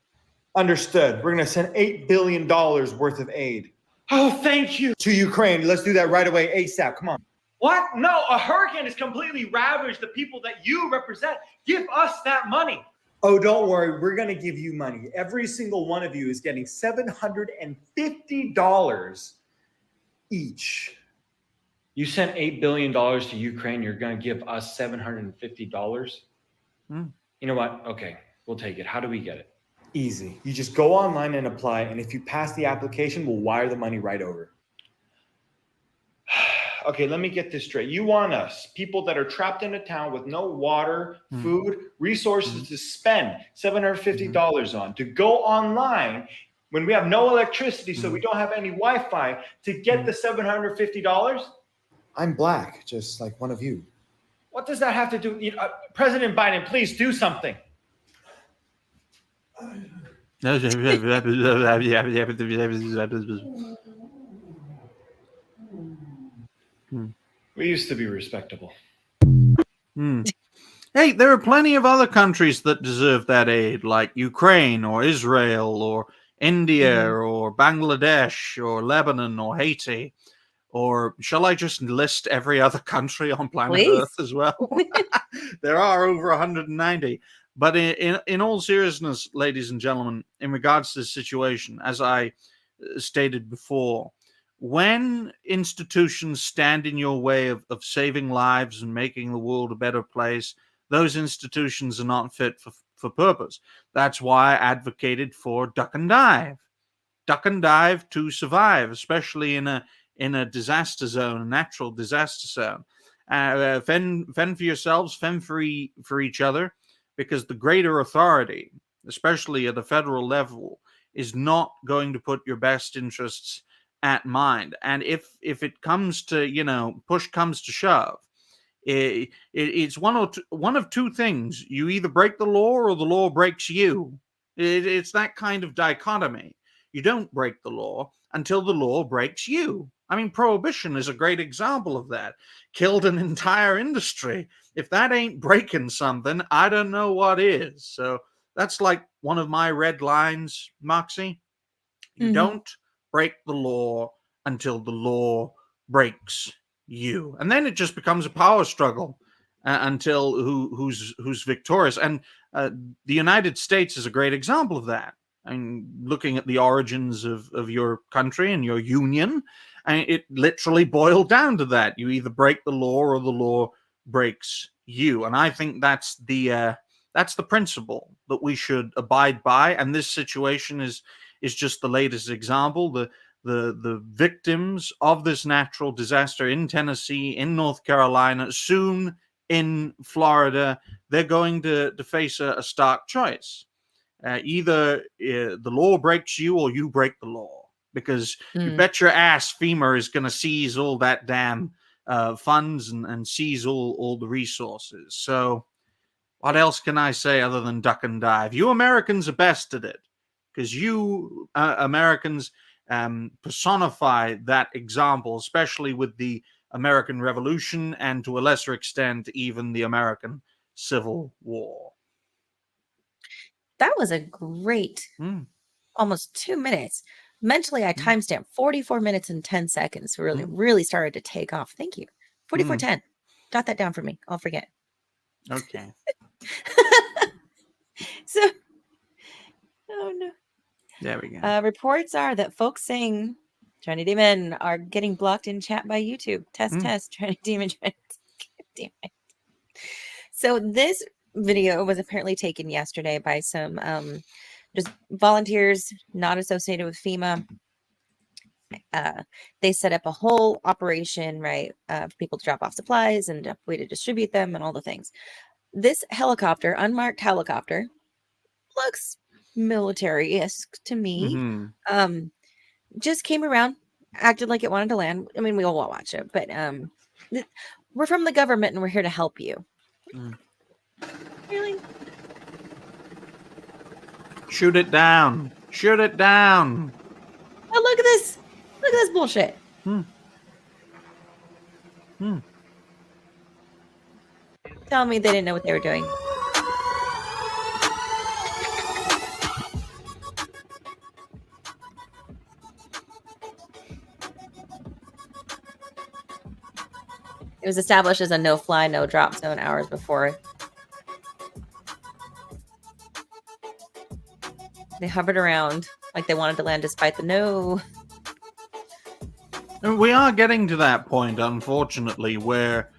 Understood. We're going to send $8 billion worth of aid. Oh, thank you. To Ukraine. Let's do that right away, ASAP. Come on. What? No, a hurricane has completely ravaged the people that you represent. Give us that money. Oh, don't worry. We're going to give you money. Every single one of you is getting $750 each. You sent $8 billion to Ukraine. You're going to give us $750? You know what? Okay, we'll take it. How do we get it? Easy. You just go online and apply. And if you pass the application, we'll wire the money right over. Okay, let me get this straight. You want us, people that are trapped in a town with no water, food, resources to spend $750 on, to go online when we have no electricity, so we don't have any Wi-Fi, to get the $750? I'm black, just like one of you. What does that have to do? President Biden, please do something. We used to be respectable. Hey, there are plenty of other countries that deserve that aid, like Ukraine or Israel or India or Bangladesh or Lebanon or Haiti. Or shall I just list every other country on planet Earth as well? There are over 190. But in all seriousness, ladies and gentlemen, in regards to this situation, as I stated before, when institutions stand in your way of saving lives and making the world a better place, those institutions are not fit for purpose. That's why I advocated for duck and dive. Duck and dive to survive, especially in a disaster zone, a natural disaster zone. Fend for yourselves, fend for each other, because the greater authority, especially at the federal level, is not going to put your best interests at mind. And if it comes to, push comes to shove, it's one of two things. You either break the law or the law breaks you. It's that kind of dichotomy. You don't break the law until the law breaks you. I mean, prohibition is a great example of that. Killed an entire industry. If that ain't breaking something, I don't know what is. So that's like one of my red lines, Moxie. You don't break the law until the law breaks you. And then it just becomes a power struggle until who's victorious. And the United States is a great example of that. I mean, looking at the origins of your country and your union, and it literally boiled down to that. You either break the law or the law breaks you. And I think that's the principle that we should abide by. And this situation is just the latest example. The victims of this natural disaster in Tennessee, in North Carolina, soon in Florida, they're going to face a stark choice. Either the law breaks you or you break the law. Because you bet your ass FEMA is going to seize all that damn funds and seize all the resources. So what else can I say other than duck and dive? You Americans are best at it. Because you Americans personify that example, especially with the American Revolution and to a lesser extent, even the American Civil War. That was a great almost 2 minutes. Mentally, I timestamped 44 minutes and 10 seconds. Really started to take off. Thank you. 44:10. Jot that down for me. I'll forget. Okay. So, oh no. There we go. Reports are that folks saying Trinity Demon are getting blocked in chat by YouTube. Test. Trinity Demon. Damn it. So this video was apparently taken yesterday by some just volunteers not associated with FEMA. They set up a whole operation, right, for people to drop off supplies and a way to distribute them and all the things. This helicopter, unmarked helicopter, looks military-esque to me. Just came around, acted like it wanted to land. I mean, we all watch it, but we're from the government and we're here to help you. Really? Shoot it down. Shoot it down. Oh, look at this. Look at this bullshit. Tell me they didn't know what they were doing. It was established as a no-fly, no-drop zone hours before. They hovered around like they wanted to land despite the no. And we are getting to that point, unfortunately, where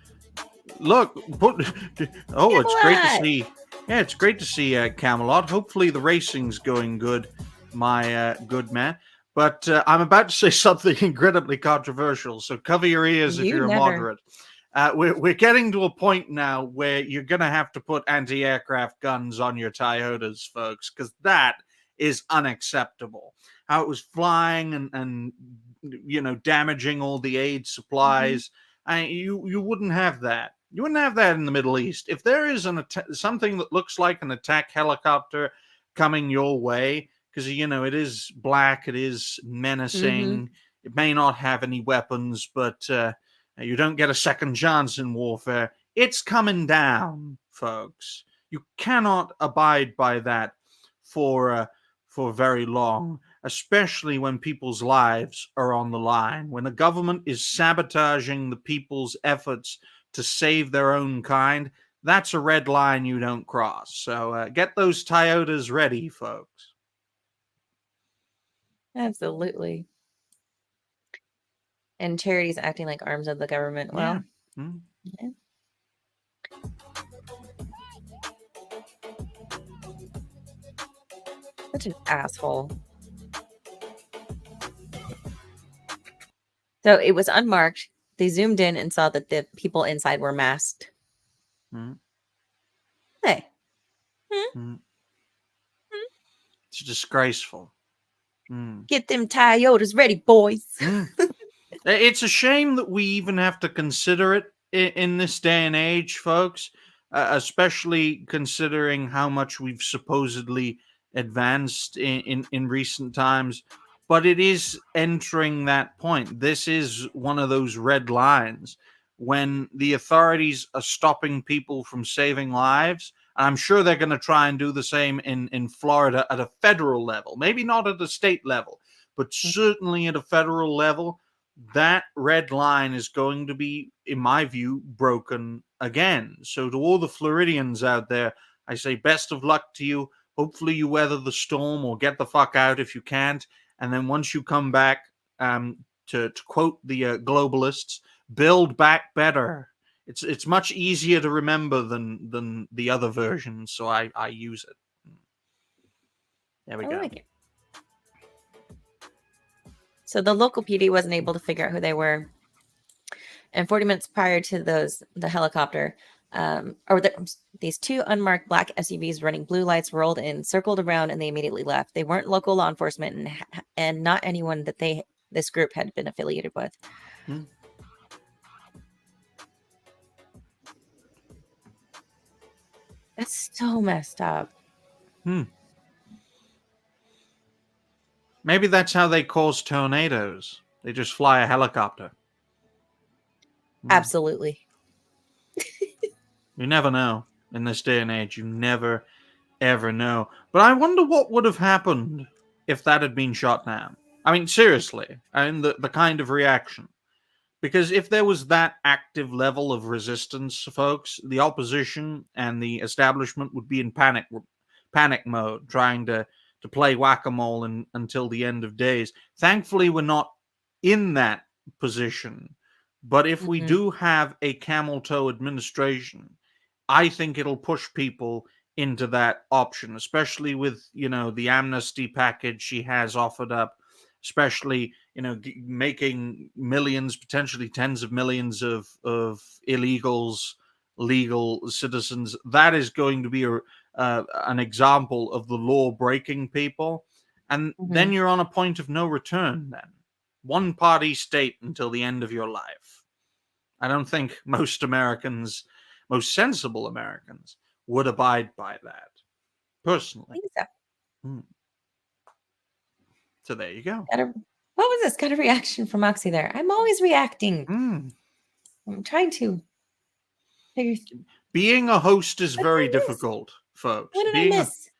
look, it's great to see. Yeah, it's great to see Camelot. Hopefully the racing's going good, my good man. But I'm about to say something incredibly controversial, so cover your ears if you're a moderate. We're getting to a point now where you're going to have to put anti-aircraft guns on your Toyotas, folks, because that is unacceptable. How it was flying and damaging all the aid supplies. You wouldn't have that. You wouldn't have that in the Middle East. If there is something that looks like an attack helicopter coming your way, because it is black, it is menacing. It may not have any weapons, but you don't get a second chance in warfare. It's coming down, folks. You cannot abide by that for very long, especially when people's lives are on the line. When the government is sabotaging the people's efforts to save their own kind, that's a red line you don't cross. So get those Toyotas ready, folks. Absolutely. And charities acting like arms of the government. Well, yeah. Such an asshole. So it was unmarked. They zoomed in and saw that the people inside were masked. Hey. It's disgraceful. Get them Toyotas ready, boys. It's a shame that we even have to consider it in this day and age, folks, especially considering how much we've supposedly advanced in recent times. But it is entering that point. This is one of those red lines when the authorities are stopping people from saving lives. I'm sure they're going to try and do the same in Florida at a federal level. Maybe not at a state level, but certainly at a federal level. That red line is going to be, in my view, broken again. So to all the Floridians out there, I say best of luck to you. Hopefully you weather the storm or get the fuck out if you can't. And then once you come back, to quote the globalists, build back better. It's much easier to remember than the other versions, so I use it. There we go. Like it. So the local PD wasn't able to figure out who they were. And 40 minutes prior to the helicopter, these two unmarked black SUVs running blue lights rolled in, circled around, and they immediately left. They weren't local law enforcement and not anyone that this group had been affiliated with. That's so messed up. Maybe that's how they cause tornadoes. They just fly a helicopter. Absolutely. You never know in this day and age. You never, ever know. But I wonder what would have happened if that had been shot down. I mean, seriously. I mean, the kind of reaction. Because if there was that active level of resistance, folks, the opposition and the establishment would be in panic mode, trying to play whack-a-mole until the end of days. Thankfully, we're not in that position. But if we do have a camel toe administration, I think it'll push people into that option, especially with, the amnesty package she has offered up, especially, making millions, potentially tens of millions of illegals legal citizens. That is going to be an example of the law breaking people. And then you're on a point of no return then. One party state until the end of your life. I don't think most sensible Americans would abide by that, personally. I think so. So there you go. What was this? Got a reaction from Moxie there. I'm always reacting. I'm trying to figure. Being a host is very difficult, folks. What did I miss?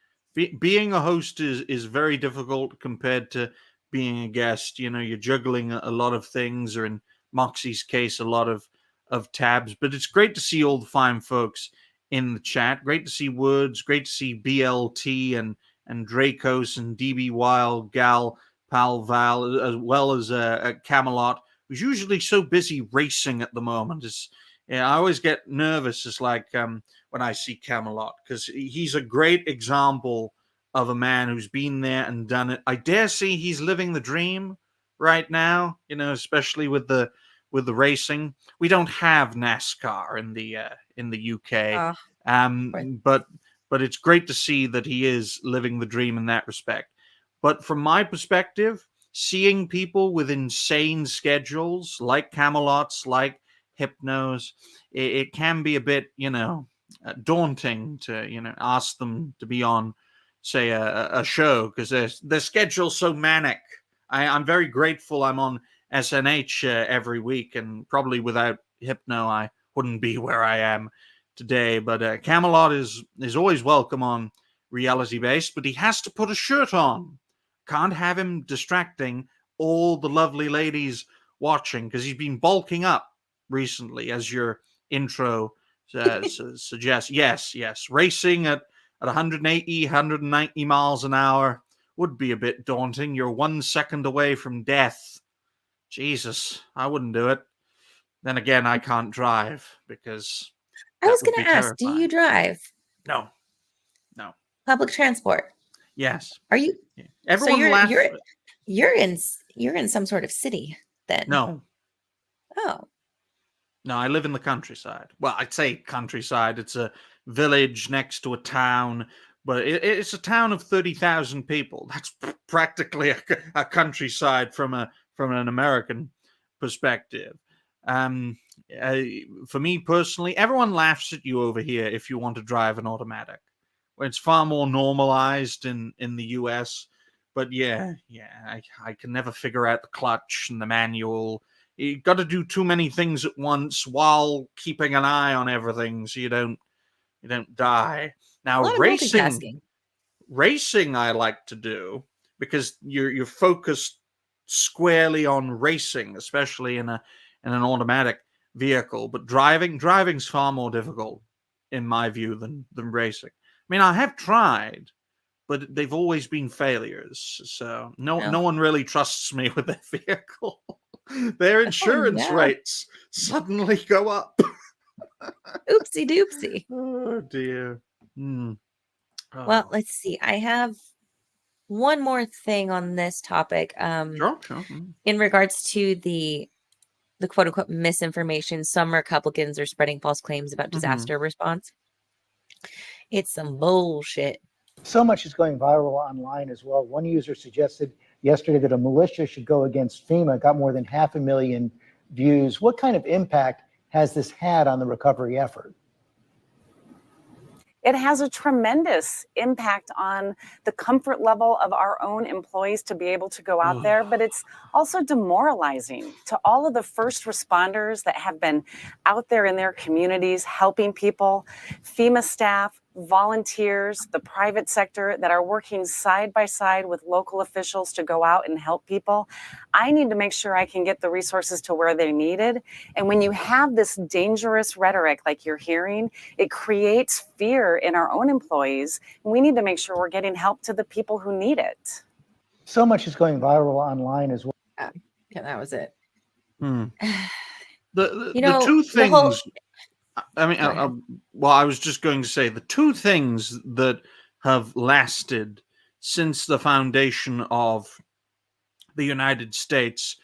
Being a host is very difficult compared to being a guest. You know, you're juggling a lot of things, or in Moxie's case, a lot of tabs. But it's great to see all the fine folks in the chat. Great to see Words. Great to see BLT and Dracos and DB Wild, Gal, Pal Val, as well as Camelot, who's usually so busy racing at the moment. I always get nervous. It's like when I see Camelot, because he's a great example of a man who's been there and done it. I dare say he's living the dream right now, you know, especially with the racing. We don't have NASCAR in the UK, but it's great to see that he is living the dream in that respect. But from my perspective, seeing people with insane schedules like Camelot's, like Hypno's, it can be a bit, you know, daunting to, you know, ask them to be on, say, a show, because their schedule's so manic. I'm very grateful I'm on SNH every week, and probably without Hypno, I wouldn't be where I am today. But Camelot is always welcome on Reality Based, but he has to put a shirt on. Can't have him distracting all the lovely ladies watching, because he's been bulking up recently, as your intro suggests. Yes. Racing at 180, 190 miles an hour would be a bit daunting. You're 1 second away from death. Jesus, I wouldn't do it. Then again, I can't drive because I was going to ask, do you drive? No. Public transport? Yes. Are you? Yeah. Everyone laughs. You're in some sort of city then? No. Oh. No, I live in the countryside. Well, I'd say countryside. It's a village next to a town, but it's a town of 30,000 people. That's practically a countryside from an American perspective. For me personally, everyone laughs at you over here if you want to drive an automatic. It's far more normalized in the US. But I can never figure out the clutch and the manual. You got to do too many things at once while keeping an eye on everything so you don't die. Now, racing I like to do because you're focused squarely on racing, especially in an automatic vehicle. But driving's far more difficult in my view than racing. I mean, I have tried, but they've always been failures. So no one really trusts me with their vehicle. Their insurance rates suddenly go up. Oopsie doopsie. Oh dear. Oh. Well, let's see. I have one more thing on this topic. Sure. In regards to the quote unquote misinformation, some Republicans are spreading false claims about disaster response. It's some bullshit. So much is going viral online as well. One user suggested yesterday that a militia should go against FEMA. Got more than 500,000 views. What kind of impact has this had on the recovery effort? It has a tremendous impact on the comfort level of our own employees to be able to go out there, but it's also demoralizing to all of the first responders that have been out there in their communities helping people, FEMA staff, volunteers, the private sector that are working side by side with local officials to go out and help people. I need to make sure I can get the resources to where they're needed. And when you have this dangerous rhetoric like you're hearing, it creates fear in our own employees. And we need to make sure we're getting help to the people who need it. So much is going viral online as well. Yeah, that was it. The two things. I was just going to say the two things that have lasted since the foundation of the United States,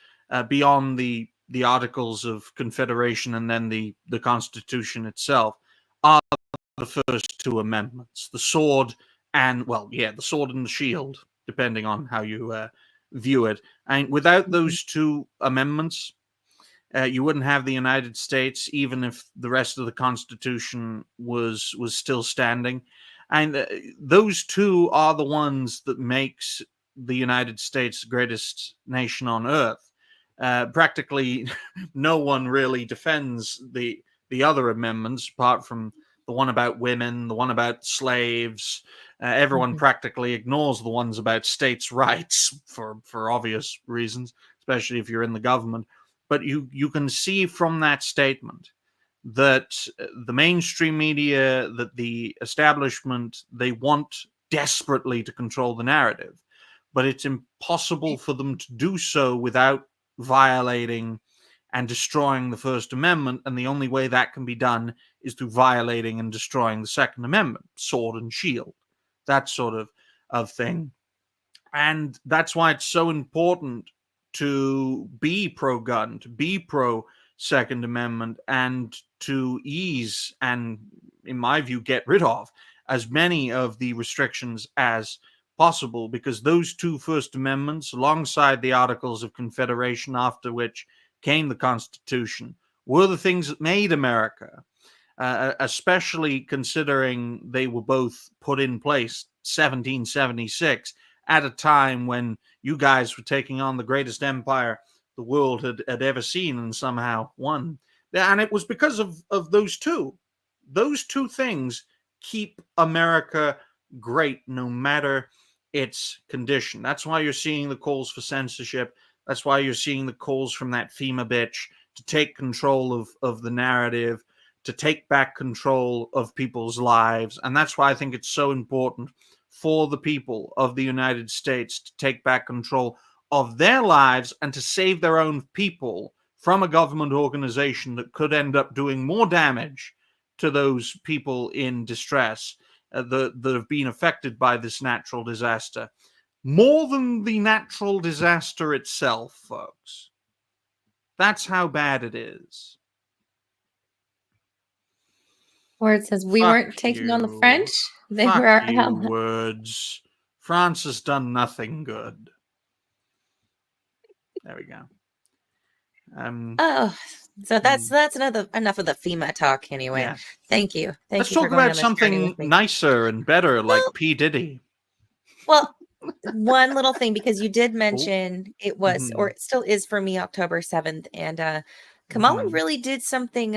beyond the Articles of Confederation and then the Constitution itself, are the first two amendments: the sword and the sword and the shield, depending on how you view it. And without those two amendments, you wouldn't have the United States, even if the rest of the Constitution was still standing. And those two are the ones that makes the United States the greatest nation on earth. Practically no one really defends the other amendments apart from the one about women, the one about slaves. Everyone practically ignores the ones about states' rights for obvious reasons, especially if you're in the government. But you can see from that statement that the mainstream media, that the establishment, they want desperately to control the narrative, but it's impossible for them to do so without violating and destroying the First Amendment, and the only way that can be done is through violating and destroying the Second Amendment, sword and shield, that sort of thing. And that's why it's so important to be pro-gun, to be pro-Second Amendment, and to ease and, in my view, get rid of as many of the restrictions as possible, because those two First Amendments, alongside the Articles of Confederation, after which came the Constitution, were the things that made America, especially considering they were both put in place 1776 at a time when you guys were taking on the greatest empire the world had ever seen and somehow won. And it was because of those two. Those two things keep America great no matter its condition. That's why you're seeing the calls for censorship. That's why you're seeing the calls from that FEMA bitch to take control of the narrative, to take back control of people's lives. And that's why I think it's so important for the people of the United States to take back control of their lives and to save their own people from a government organization that could end up doing more damage to those people in distress that have been affected by this natural disaster. More than the natural disaster itself, folks. That's how bad it is. Where it says we weren't taking on the French, they Fuck were our you, allies. words. France has done nothing good. There we go. Oh, so that's enough of the FEMA talk anyway. Yeah. Thank you. Let's you for talk going about on this journey something with me. nicer and better, like P. Diddy. Well, one little thing, because you did mention it was, or it still is for me, October 7th, and Kamala really did something.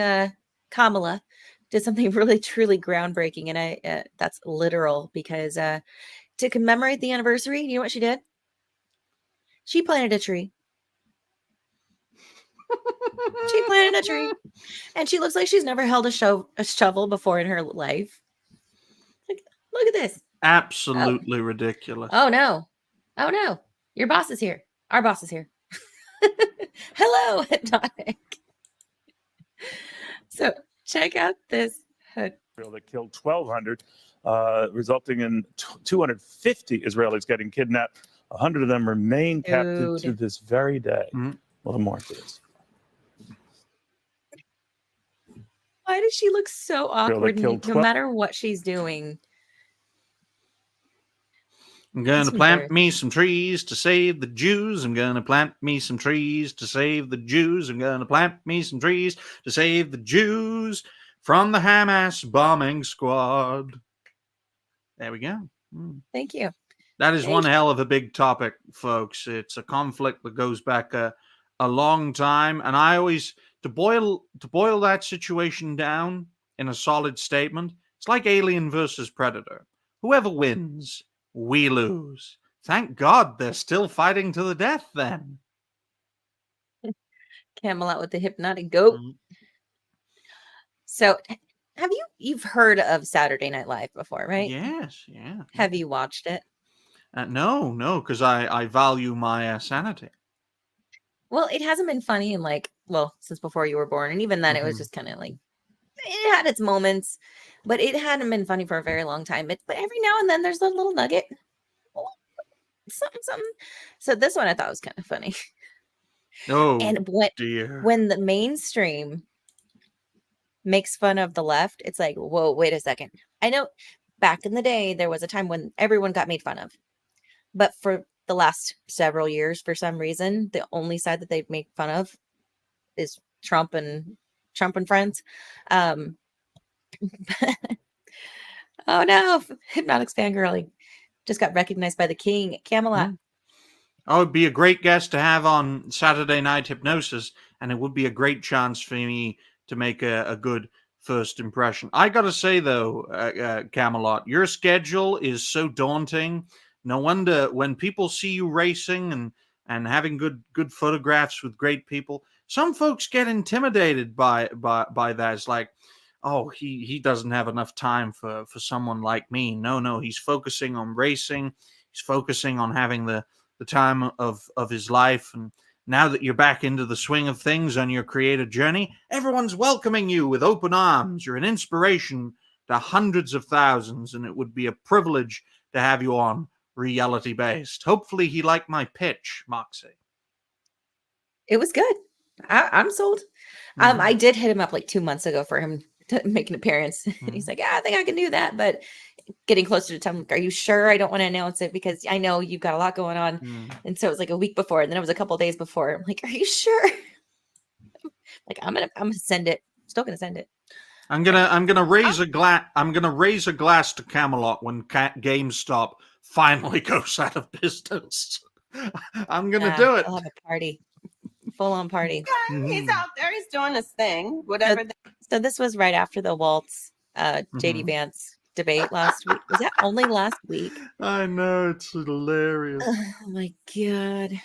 Kamala did something really truly groundbreaking, and I that's literal, because to commemorate the anniversary, you know what she did? She planted a tree. She planted a tree, and she looks like she's never held a shovel before in her life. Like, look at this. Absolutely ridiculous. Oh no. Oh no. Your boss is here. Our boss is here. Hello, Tonic. So check out this hood. That killed 1,200, resulting in 250 Israelis getting kidnapped. 100 of them remain captive to this very day. Well, the more kids. Why does she look so awkward no matter what she's doing? I'm going to plant me some trees to save the Jews. I'm going to plant me some trees to save the Jews. I'm going to plant me some trees to save the Jews from the Hamas bombing squad. There we go. Thank you. That is one hell of a big topic, folks. It's a conflict that goes back a long time. And I always, to boil that situation down in a solid statement, it's like Alien versus Predator. Whoever wins, we lose. Thank God they're still fighting to the death then. Camelot with the hypnotic goat. So you've heard of Saturday Night Live before, right? Yes, yeah. Have you watched it? No, because I value my sanity. Well, it hasn't been funny in since before you were born. And even then it was just kind of like, it had its moments, but it hadn't been funny for a very long time. But every now and then there's a little nugget. Something. So this one I thought was kind of funny. Oh, and dear. When the mainstream makes fun of the left, it's like, whoa, wait a second. I know back in the day, there was a time when everyone got made fun of. But for the last several years, for some reason, the only side that they've made fun of is Trump and friends. Oh no, Hypnotics fangirling just got recognized by the king at Camelot. Oh, it'd be a great guest to have on Saturday Night Hypnosis, and it would be a great chance for me to make a good first impression. I gotta say though, Camelot, your schedule is so daunting. No wonder when people see you racing and having good photographs with great people, some folks get intimidated by that. It's like, oh, he doesn't have enough time for someone like me. No, he's focusing on racing. He's focusing on having the time of his life. And now that you're back into the swing of things on your creative journey, everyone's welcoming you with open arms. You're an inspiration to hundreds of thousands, and it would be a privilege to have you on Reality Based. Hopefully he liked my pitch, Moxie. It was good. I'm sold. I did hit him up like 2 months ago for him to make an appearance. And he's like, yeah, I think I can do that. But getting closer to time, like, are you sure? I don't want to announce it because I know you've got a lot going on. And so it was like a week before, and then it was a couple days before. I'm like, are you sure? Like, I'm gonna send it. Still gonna send it. I'm gonna raise a glass. I'm gonna raise a glass to Camelot when GameStop finally goes out of business. I'm gonna do it. I'll have a party, full on party. Yeah, he's out there. He's doing his thing. Whatever. So this was right after the Waltz, JD Vance debate last week. Was that only last week? I know, it's hilarious. Oh my god!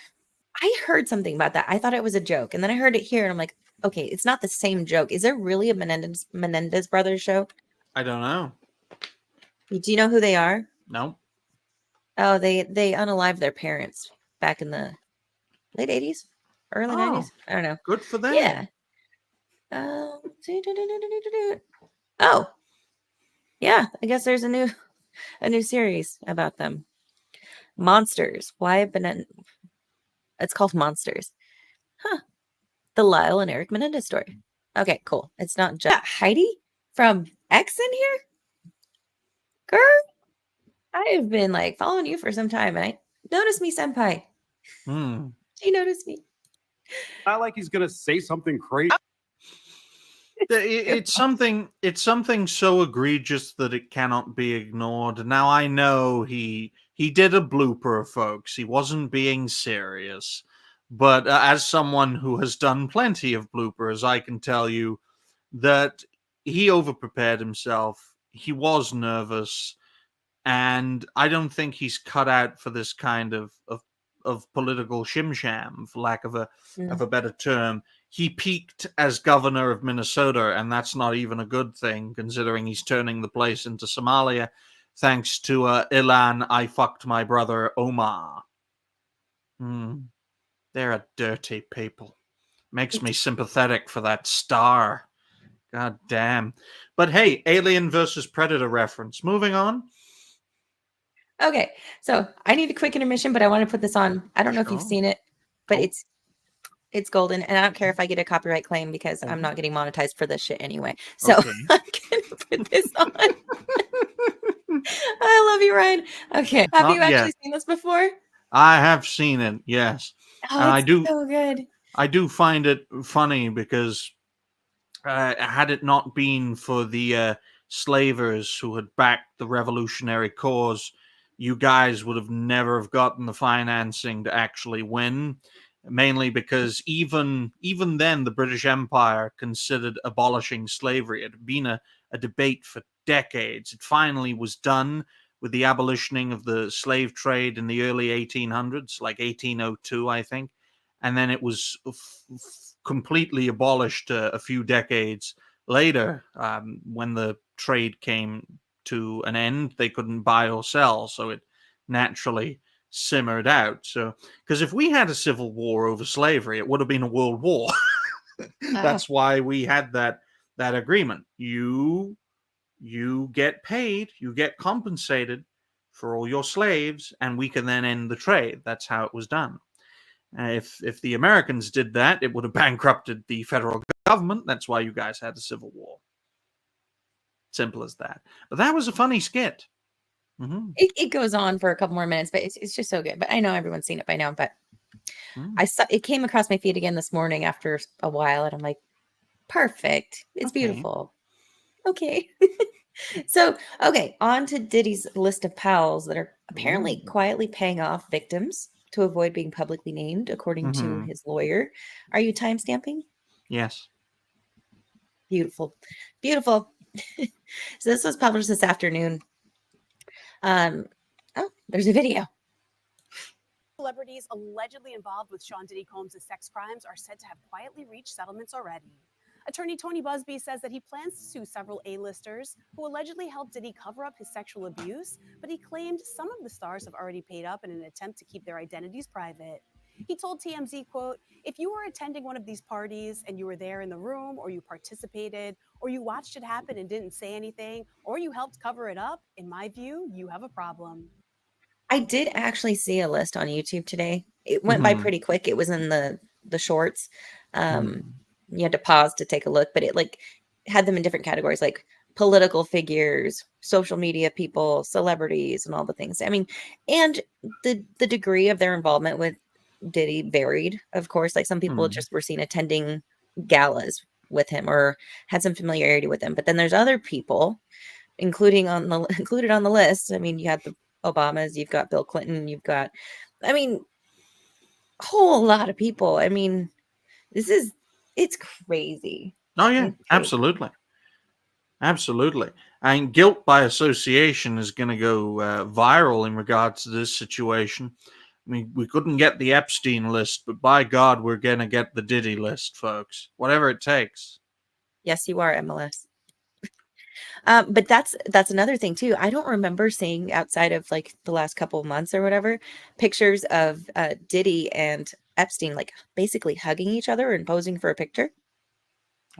I heard something about that. I thought it was a joke, and then I heard it here, and I'm like, okay, it's not the same joke. Is there really a Menendez brothers show? I don't know. Do you know who they are? No. Oh, they unalived their parents back in the late 80s, early 90s. I don't know. Good for them. Yeah. Oh, yeah. I guess there's a new series about them. Monsters. Why it's called Monsters. Huh. The Lyle and Eric Menendez story. Okay, cool. It's not just Heidi from X in here. Girl, I have been like following you for some time, and I noticed me, senpai. She noticed me. Not like he's gonna say something crazy. It's something so egregious that it cannot be ignored. Now I know he did a blooper, folks. He wasn't being serious. But as someone who has done plenty of bloopers, I can tell you that he overprepared himself. He was nervous, and I don't think he's cut out for this kind of political shim-sham, for lack of a better term. He peaked as governor of Minnesota, and that's not even a good thing, considering he's turning the place into Somalia, thanks to Ilan, I fucked my brother, Omar. They're a dirty people. Makes me sympathetic for that star. God damn. But hey, Alien versus Predator reference. Moving on. Okay, so I need a quick intermission, but I want to put this on. I don't know if you've seen it, but it's golden, and I don't care if I get a copyright claim because I'm not getting monetized for this shit anyway. So I'm gonna put this on. I love you, Ryan. Okay, have Not you actually yet. seen this before? I have seen it, yes. Oh, And it's so good. I do find it funny because had it not been for the slavers who had backed the revolutionary cause, you guys would have never have gotten the financing to actually win. Mainly because even then, the British Empire considered abolishing slavery. It had been a debate for decades. It finally was done with the abolitioning of the slave trade in the early 1800s, like 1802, I think. And then it was completely abolished a few decades later. When the trade came to an end, they couldn't buy or sell, so it naturally simmered out. So, because if we had a civil war over slavery, it would have been a world war. That's why we had that agreement. You get paid, you get compensated for all your slaves, and we can then end the trade. That's how it was done. If the Americans did that, it would have bankrupted the federal government. That's why you guys had a civil war. Simple as that. But that was a funny skit. It goes on for a couple more minutes, but it's just so good. But I know everyone's seen it by now. But I saw it came across my feed again this morning after a while, and I'm like, perfect. It's beautiful. Okay. So, okay, on to Diddy's list of pals that are apparently quietly paying off victims to avoid being publicly named, according to his lawyer. Are you timestamping? Yes. Beautiful. Beautiful. So this was published this afternoon. Oh, there's a video. Celebrities allegedly involved with Sean Diddy Combs' sex crimes are said to have quietly reached settlements already. Attorney Tony Busby says that he plans to sue several A-listers who allegedly helped Diddy cover up his sexual abuse, but he claimed some of the stars have already paid up in an attempt to keep their identities private. He told TMZ, quote, "If you were attending one of these parties and you were there in the room, or you participated, or you watched it happen and didn't say anything, or you helped cover it up, in my view, you have a problem." I did actually see a list on YouTube today. It went by pretty quick. It was in the shorts. You had to pause to take a look, but it like had them in different categories, like political figures, social media people, celebrities, and all the things. I mean, and the degree of their involvement with Diddy varied, of course. Like some people just were seen attending galas with him or had some familiarity with him. But then there's other people, included on the list. I mean, you had the Obamas, you've got Bill Clinton, you've got, I mean, a whole lot of people. I mean, it's crazy. Oh yeah, absolutely. Absolutely. And guilt by association is going to go viral in regards to this situation. I mean, we couldn't get the Epstein list, but by God, we're going to get the Diddy list, folks. Whatever it takes. Yes, you are, MLS. But that's another thing too. I don't remember seeing, outside of like the last couple of months or whatever, pictures of Diddy and Epstein like basically hugging each other and posing for a picture.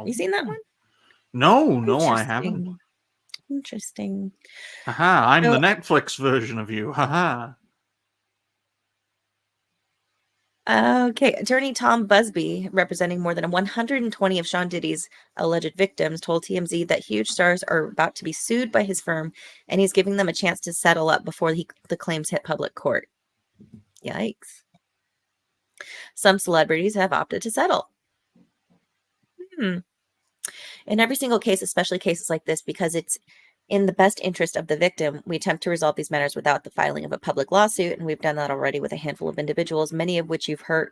You seen that one? No, I haven't. Interesting. Haha, I'm the Netflix version of you. Haha. Okay, attorney Tom Busby, representing more than 120 of Sean Diddy's alleged victims, told TMZ that huge stars are about to be sued by his firm, and he's giving them a chance to settle up before the claims hit public court. Yikes. Some celebrities have opted to settle. In every single case, especially cases like this, because it's in the best interest of the victim, we attempt to resolve these matters without the filing of a public lawsuit, and we've done that already with a handful of individuals, many of which you've heard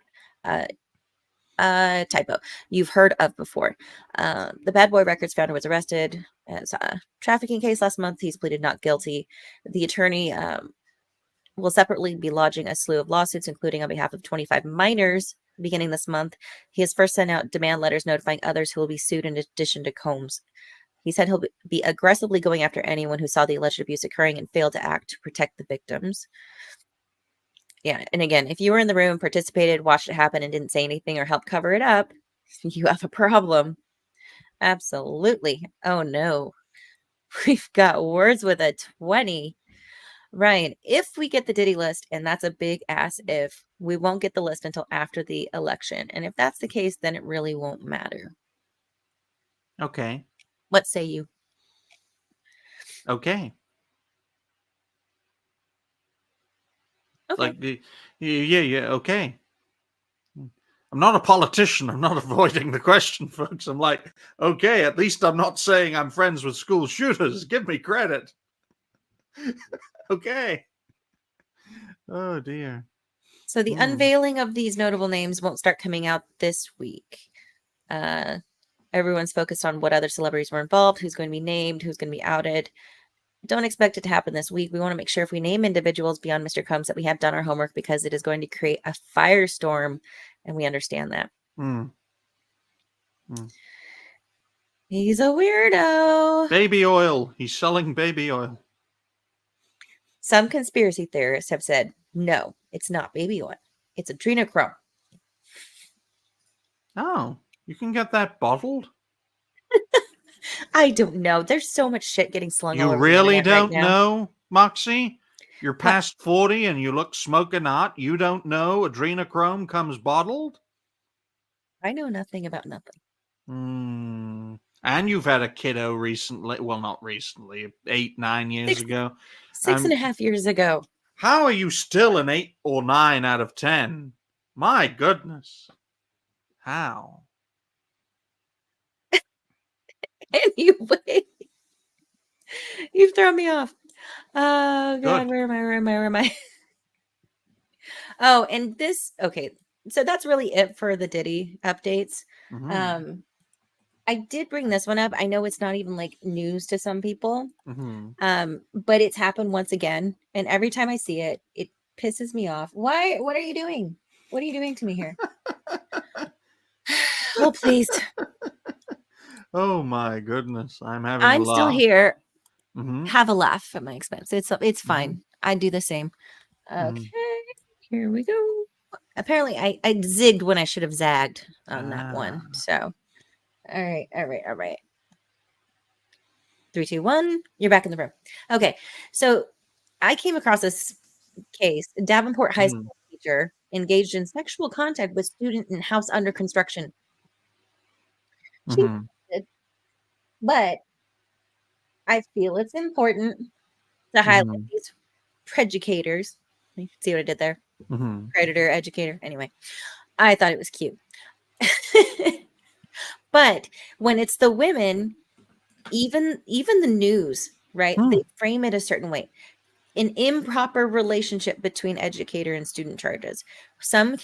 you've heard of before. The Bad Boy Records founder was arrested as a trafficking case last month. He's pleaded not guilty. The attorney will separately be lodging a slew of lawsuits, including on behalf of 25 minors beginning this month. He has first sent out demand letters notifying others who will be sued in addition to Combs. He said he'll be aggressively going after anyone who saw the alleged abuse occurring and failed to act to protect the victims. Yeah, and again, if you were in the room, participated, watched it happen, and didn't say anything or help cover it up, you have a problem. Absolutely. Oh no. We've got words with a 20. Ryan, if we get the Diddy list, and that's a big ass if, we won't get the list until after the election. And if that's the case, then it really won't matter. Okay. What say you? Okay. Okay. Like, yeah, okay. I'm not a politician. I'm not avoiding the question, folks. I'm like, okay, at least I'm not saying I'm friends with school shooters. Give me credit. Okay. Oh, dear. So the unveiling of these notable names won't start coming out this week. Everyone's focused on what other celebrities were involved, who's going to be named, who's going to be outed. Don't expect it to happen this week. We want to make sure if we name individuals beyond Mr. Combs that we have done our homework, because it is going to create a firestorm, and we understand that. He's a weirdo. Baby oil. He's selling baby oil. Some conspiracy theorists have said, no, it's not baby oil. It's adrenochrome. Oh, you can get that bottled? I don't know. There's so much shit getting slung all You over really the internet don't know, Moxie? You're past 40 and you look smoking hot. You don't know adrenochrome comes bottled? I know nothing about nothing. And you've had a kiddo recently. Well, not recently. 8, 9 years ago. 6.5 years ago. How are you still an 8 or 9 out of 10? My goodness. How? Anyway. You've thrown me off. Oh God, Good. where am I? Where am I? Where am I? Oh, and this. Okay, so that's really it for the Diddy updates. Mhm. I did bring this one up. I know it's not even like news to some people, Mhm. but it's happened once again, and every time I see it, it pisses me off. Why? What are you doing? What are you doing to me here? Oh, please. Oh my goodness, I'm having a I'm still laugh. here. Mhm. Have a laugh at my expense. It's fine. Mhm. I do the same. Okay, Mhm. here we go. Apparently, I zigged when I should have zagged on that one. Ah. So, all right, all right, all right. 3, 2, 1. You're back in the room. Okay, so I came across this case. Davenport High Mhm. School teacher engaged in sexual contact with student in house under construction. She Mhm. did, but I feel it's important to highlight Mhm. these preducators. You can see what I did there. Mhm. Predator, educator. Anyway, I thought it was cute. But when it's the women, even the news, right? Hmm. They frame it a certain way. An improper relationship between educator and student charges. Some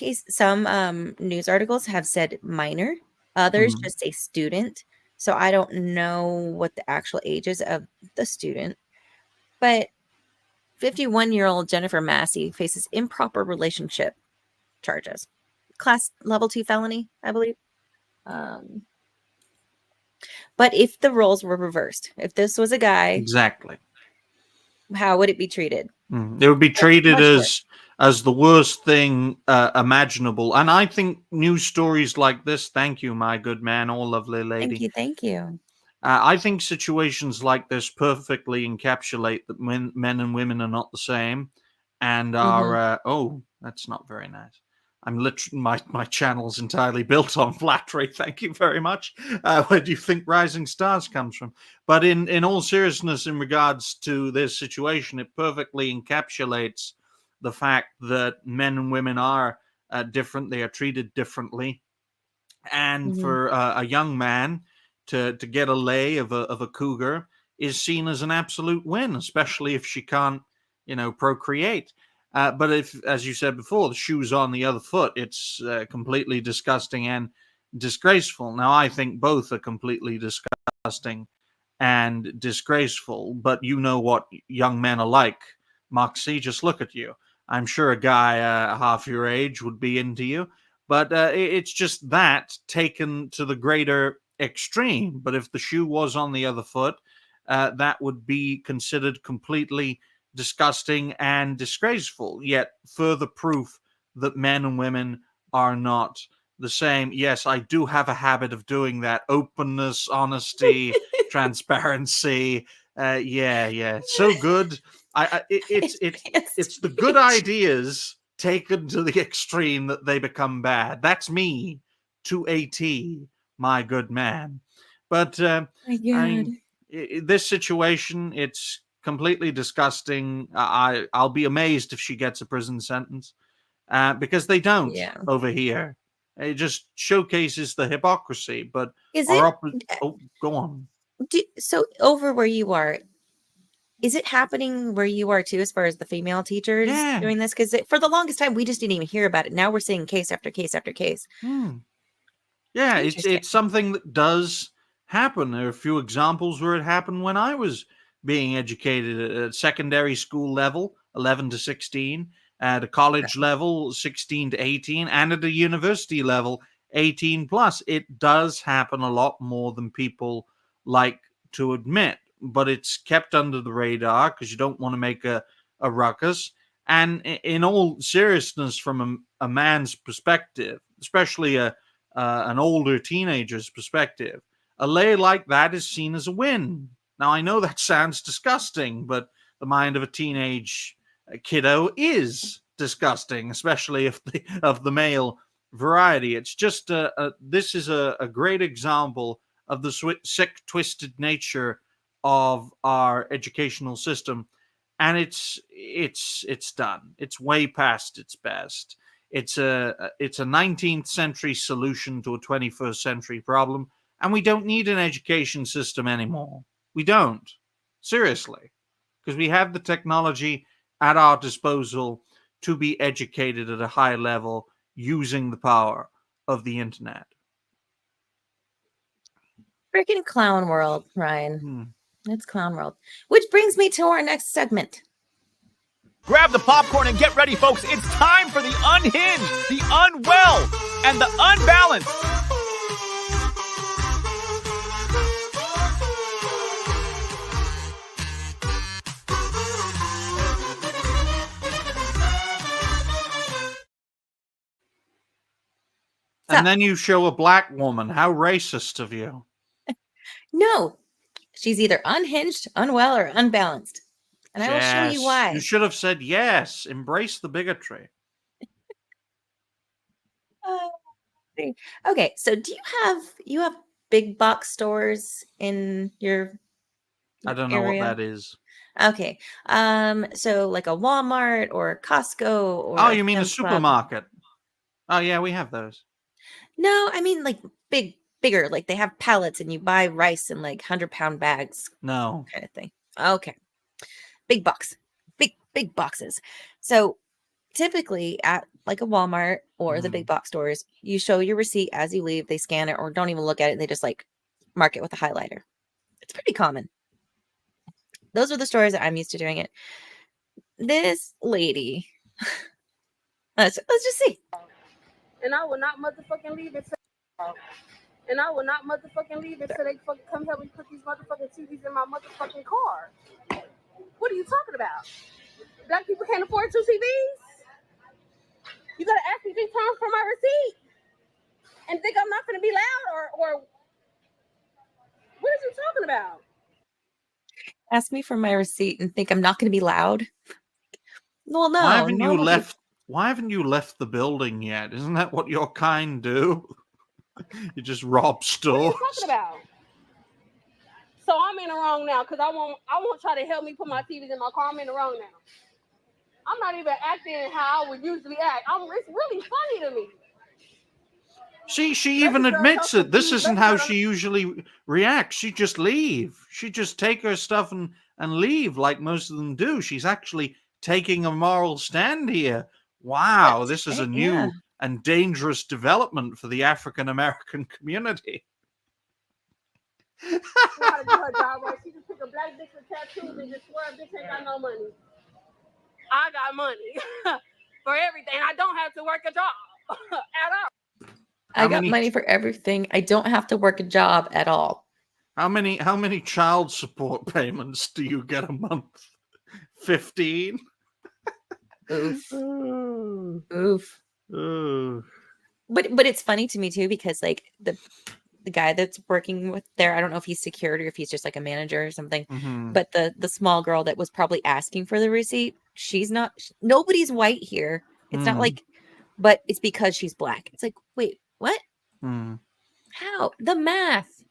news articles have said minor, others Mhm. just say student. So I don't know what the actual age is of the student. But 51-year-old Jennifer Massey faces improper relationship charges. Class level 2 felony, I believe. But if the roles were reversed, if this was a guy, Exactly. how would it be treated? It would be treated Much worse. as the worst thing imaginable. And I think news stories like this, thank you, my good man or lovely Thank lady. you, thank you. I think situations like this perfectly encapsulate that men and women are not the same, and are oh, that's not very nice. I'm literally my channel's entirely built on flattery. Thank you very much. Where do you think Rising Stars comes from? But in all seriousness, in regards to this situation, it perfectly encapsulates the fact that men and women are different. They are treated differently, and for a young man to get a lay of a cougar is seen as an absolute win, especially if she can't, procreate. But if, as you said before, the shoe's on the other foot, it's completely disgusting and disgraceful. Now, I think both are completely disgusting and disgraceful, but you know what young men are like, Moxie. Just look at you. I'm sure a guy half your age would be into you, but it's just that taken to the greater extreme. But if the shoe was on the other foot, that would be considered completely disgusting and disgraceful. Yet further proof that men and women are not the same. Yes, I do have a habit of doing that. Openness, honesty, transparency. Yeah, so good. It's the good ideas taken to the extreme that they become bad. That's me to a T, my good man. But My I God. mean, this situation, it's completely disgusting. I'll be amazed if she gets a prison sentence because they don't Yeah. over here. It just showcases the hypocrisy. But Is our it oh, go on. so over where you are? Is it happening where you are too, as far as the female teachers Yeah. doing this? Because for the longest time, we just didn't even hear about it. Now we're seeing case after case after case. Yeah, Interesting. it's something that does happen. There are a few examples where it happened when I was being educated at secondary school level, 11 to 16, at a college level, 16 to 18, and at a university level, 18 plus. It does happen a lot more than people like to admit, but it's kept under the radar because you don't want to make a ruckus. And in all seriousness, from a man's perspective, especially an older teenager's perspective, a lay like that is seen as a win. Now, I know that sounds disgusting, but the mind of a teenage kiddo is disgusting, especially if of the male variety. It's just this is a great example of the sick, twisted nature of our educational system, and it's done. It's way past its best. It's a 19th century solution to a 21st century problem, and we don't need an education system anymore. We don't. Seriously. Because we have the technology at our disposal to be educated at a high level using the power of the internet. Freaking clown world, Ryan. It's clown world. Which brings me to our next segment. Grab the popcorn and get ready, folks. It's time for the unhinged, the unwell, and the unbalanced. And then you show a black woman. How racist of you. No, she's either unhinged, unwell, or unbalanced. And I will show you why. You should have said yes. Embrace the bigotry. Okay, so do you have big box stores in your I don't know area? what that is. Okay. So like a Walmart or a Costco or Oh, you mean a Sam's Club. supermarket? Oh yeah, we have those. No, I mean like bigger. Like they have pallets and you buy rice in like 100-pound bags. No. Kind of thing. Okay. Big box. Big boxes. So typically at like a Walmart or the big box stores, you show your receipt as you leave, they scan it or don't even look at it. They just like mark it with a highlighter. It's pretty common. Those are the stores that I'm used to doing it. This lady, let's just see. And I will not motherfucking leave it. And I will not motherfucking leave it till they fucking come help me put these motherfucking TVs in my motherfucking car. What are you talking about? Black people can't afford 2 TVs? You gotta ask me 3 times for my receipt and think I'm not gonna be loud or what are you talking about? Ask me for my receipt and think I'm not going to be loud. Well, no. Why haven't you left the building yet? Isn't that what your kind do? You just rob stores. What are you talking about? So I'm in the wrong now because I won't try to help me put my TVs in my car. I'm in the wrong now. I'm not even acting how I would usually act. It's really funny to me. She even admits it. This isn't how she usually reacts. She just leave. She just take her stuff and leave like most of them do. She's actually taking a moral stand here. Wow, this is a new and dangerous development for the African American community. She gotta do her job right. She just pick a black bitch with tattoos and just swear a bitch ain't got no money. I got money for everything. I don't have to work a job at all. I got money for everything. I don't have to work a job at all. How many child support payments do you get a month? 15? Oof. Oof. But it's funny to me too because like the guy that's working with there, I don't know if he's security or if he's just like a manager or something. But the small girl that was probably asking for the receipt, she's not. Nobody's white here. It's not like, but it's because she's black. It's like, wait, what? How? The math.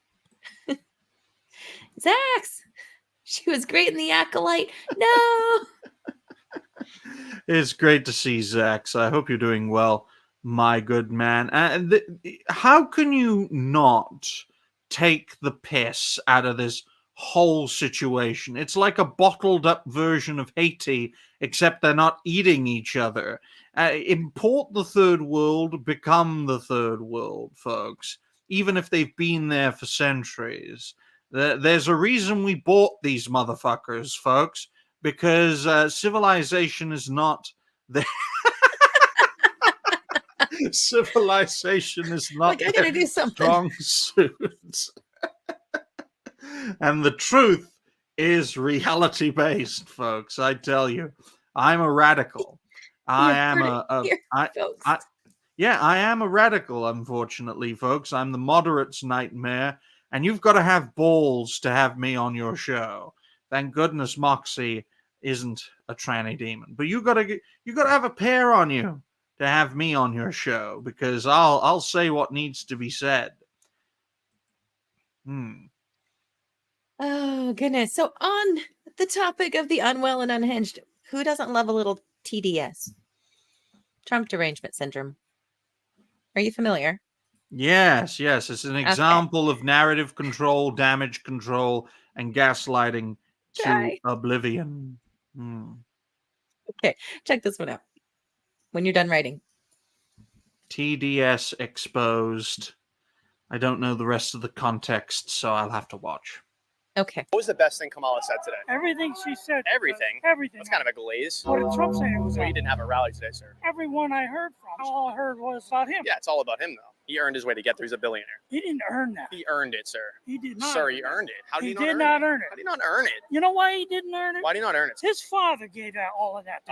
Zax. She was great in the Acolyte. No. It's great to see Zax. I hope you're doing well, my good man. And how can you not take the piss out of this whole situation? It's like a bottled up version of Haiti, except they're not eating each other. Import the third world, become the third world, folks. Even if they've been there for centuries. There's a reason we bought these motherfuckers, folks, because civilization is not the civilization is not like, I gotta do something. Strong suit. And the truth is reality based, folks. I tell you, I'm a radical. I am a radical, unfortunately, folks. I'm the moderate's nightmare, and you've got to have balls to have me on your show. Thank goodness Moxie isn't a tranny demon. But you gotta have a pair on you to have me on your show, because I'll say what needs to be said. Oh, goodness. So on the topic of the unwell and unhinged, who doesn't love a little TDS? Trump derangement syndrome. Are you familiar? Yes. It's an example of narrative control, damage control, and gaslighting Try. oblivion. Okay, check this one out. When you're done writing. TDS exposed. I don't know the rest of the context, so I'll have to watch. Okay. What was the best thing Kamala said today? Everything she said. Everything. Everything. That's kind of a glaze. What did Trump say it was? So you didn't have a rally today, sir. Everyone I heard from, all I heard was about him. Yeah, it's all about him, though. He earned his way to get there. He's a billionaire. He didn't earn that. He earned it, sir. He did not. Sir, earn he that. earned it. How did He he did not earn it. How did he not earn it? You know why he didn't earn it? Why did he not earn it? His father gave out all of that.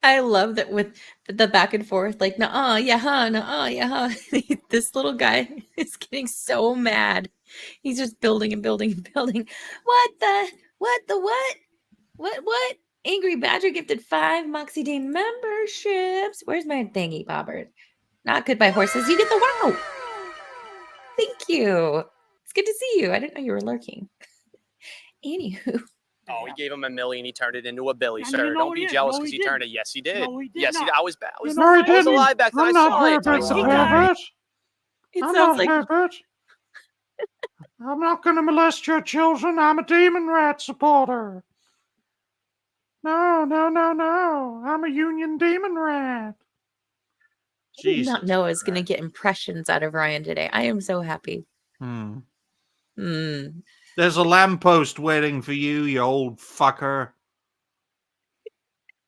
I love that with the back and forth, like, nah, yeah, huh, nah, yeah, huh. This little guy is getting so mad. He's just building and building and building. What? Angry Badger gifted 5 Moxie Day memberships. Where's my thingy bobbers? Not Goodbye Horses. You get the wow. Thank you. It's good to see you. I didn't know you were lurking. Anywho. Oh, he gave him $1 million. He turned it into a billy, And sir. you know Don't he be did. jealous No, because he he turned it. didn't. Yes, he did. No, he did Yes, he not. did. I was You I know what? was alive back then. I I'm not saw it. Herbert I the saw it. pervert. It I'm sounds not like Herbert. I'm not going to molest your children. I'm a demon rat supporter. No. I'm a union demon rat. I did not know I was going to get impressions out of Ryan today. I am so happy. There's a lamppost waiting for you, you old fucker.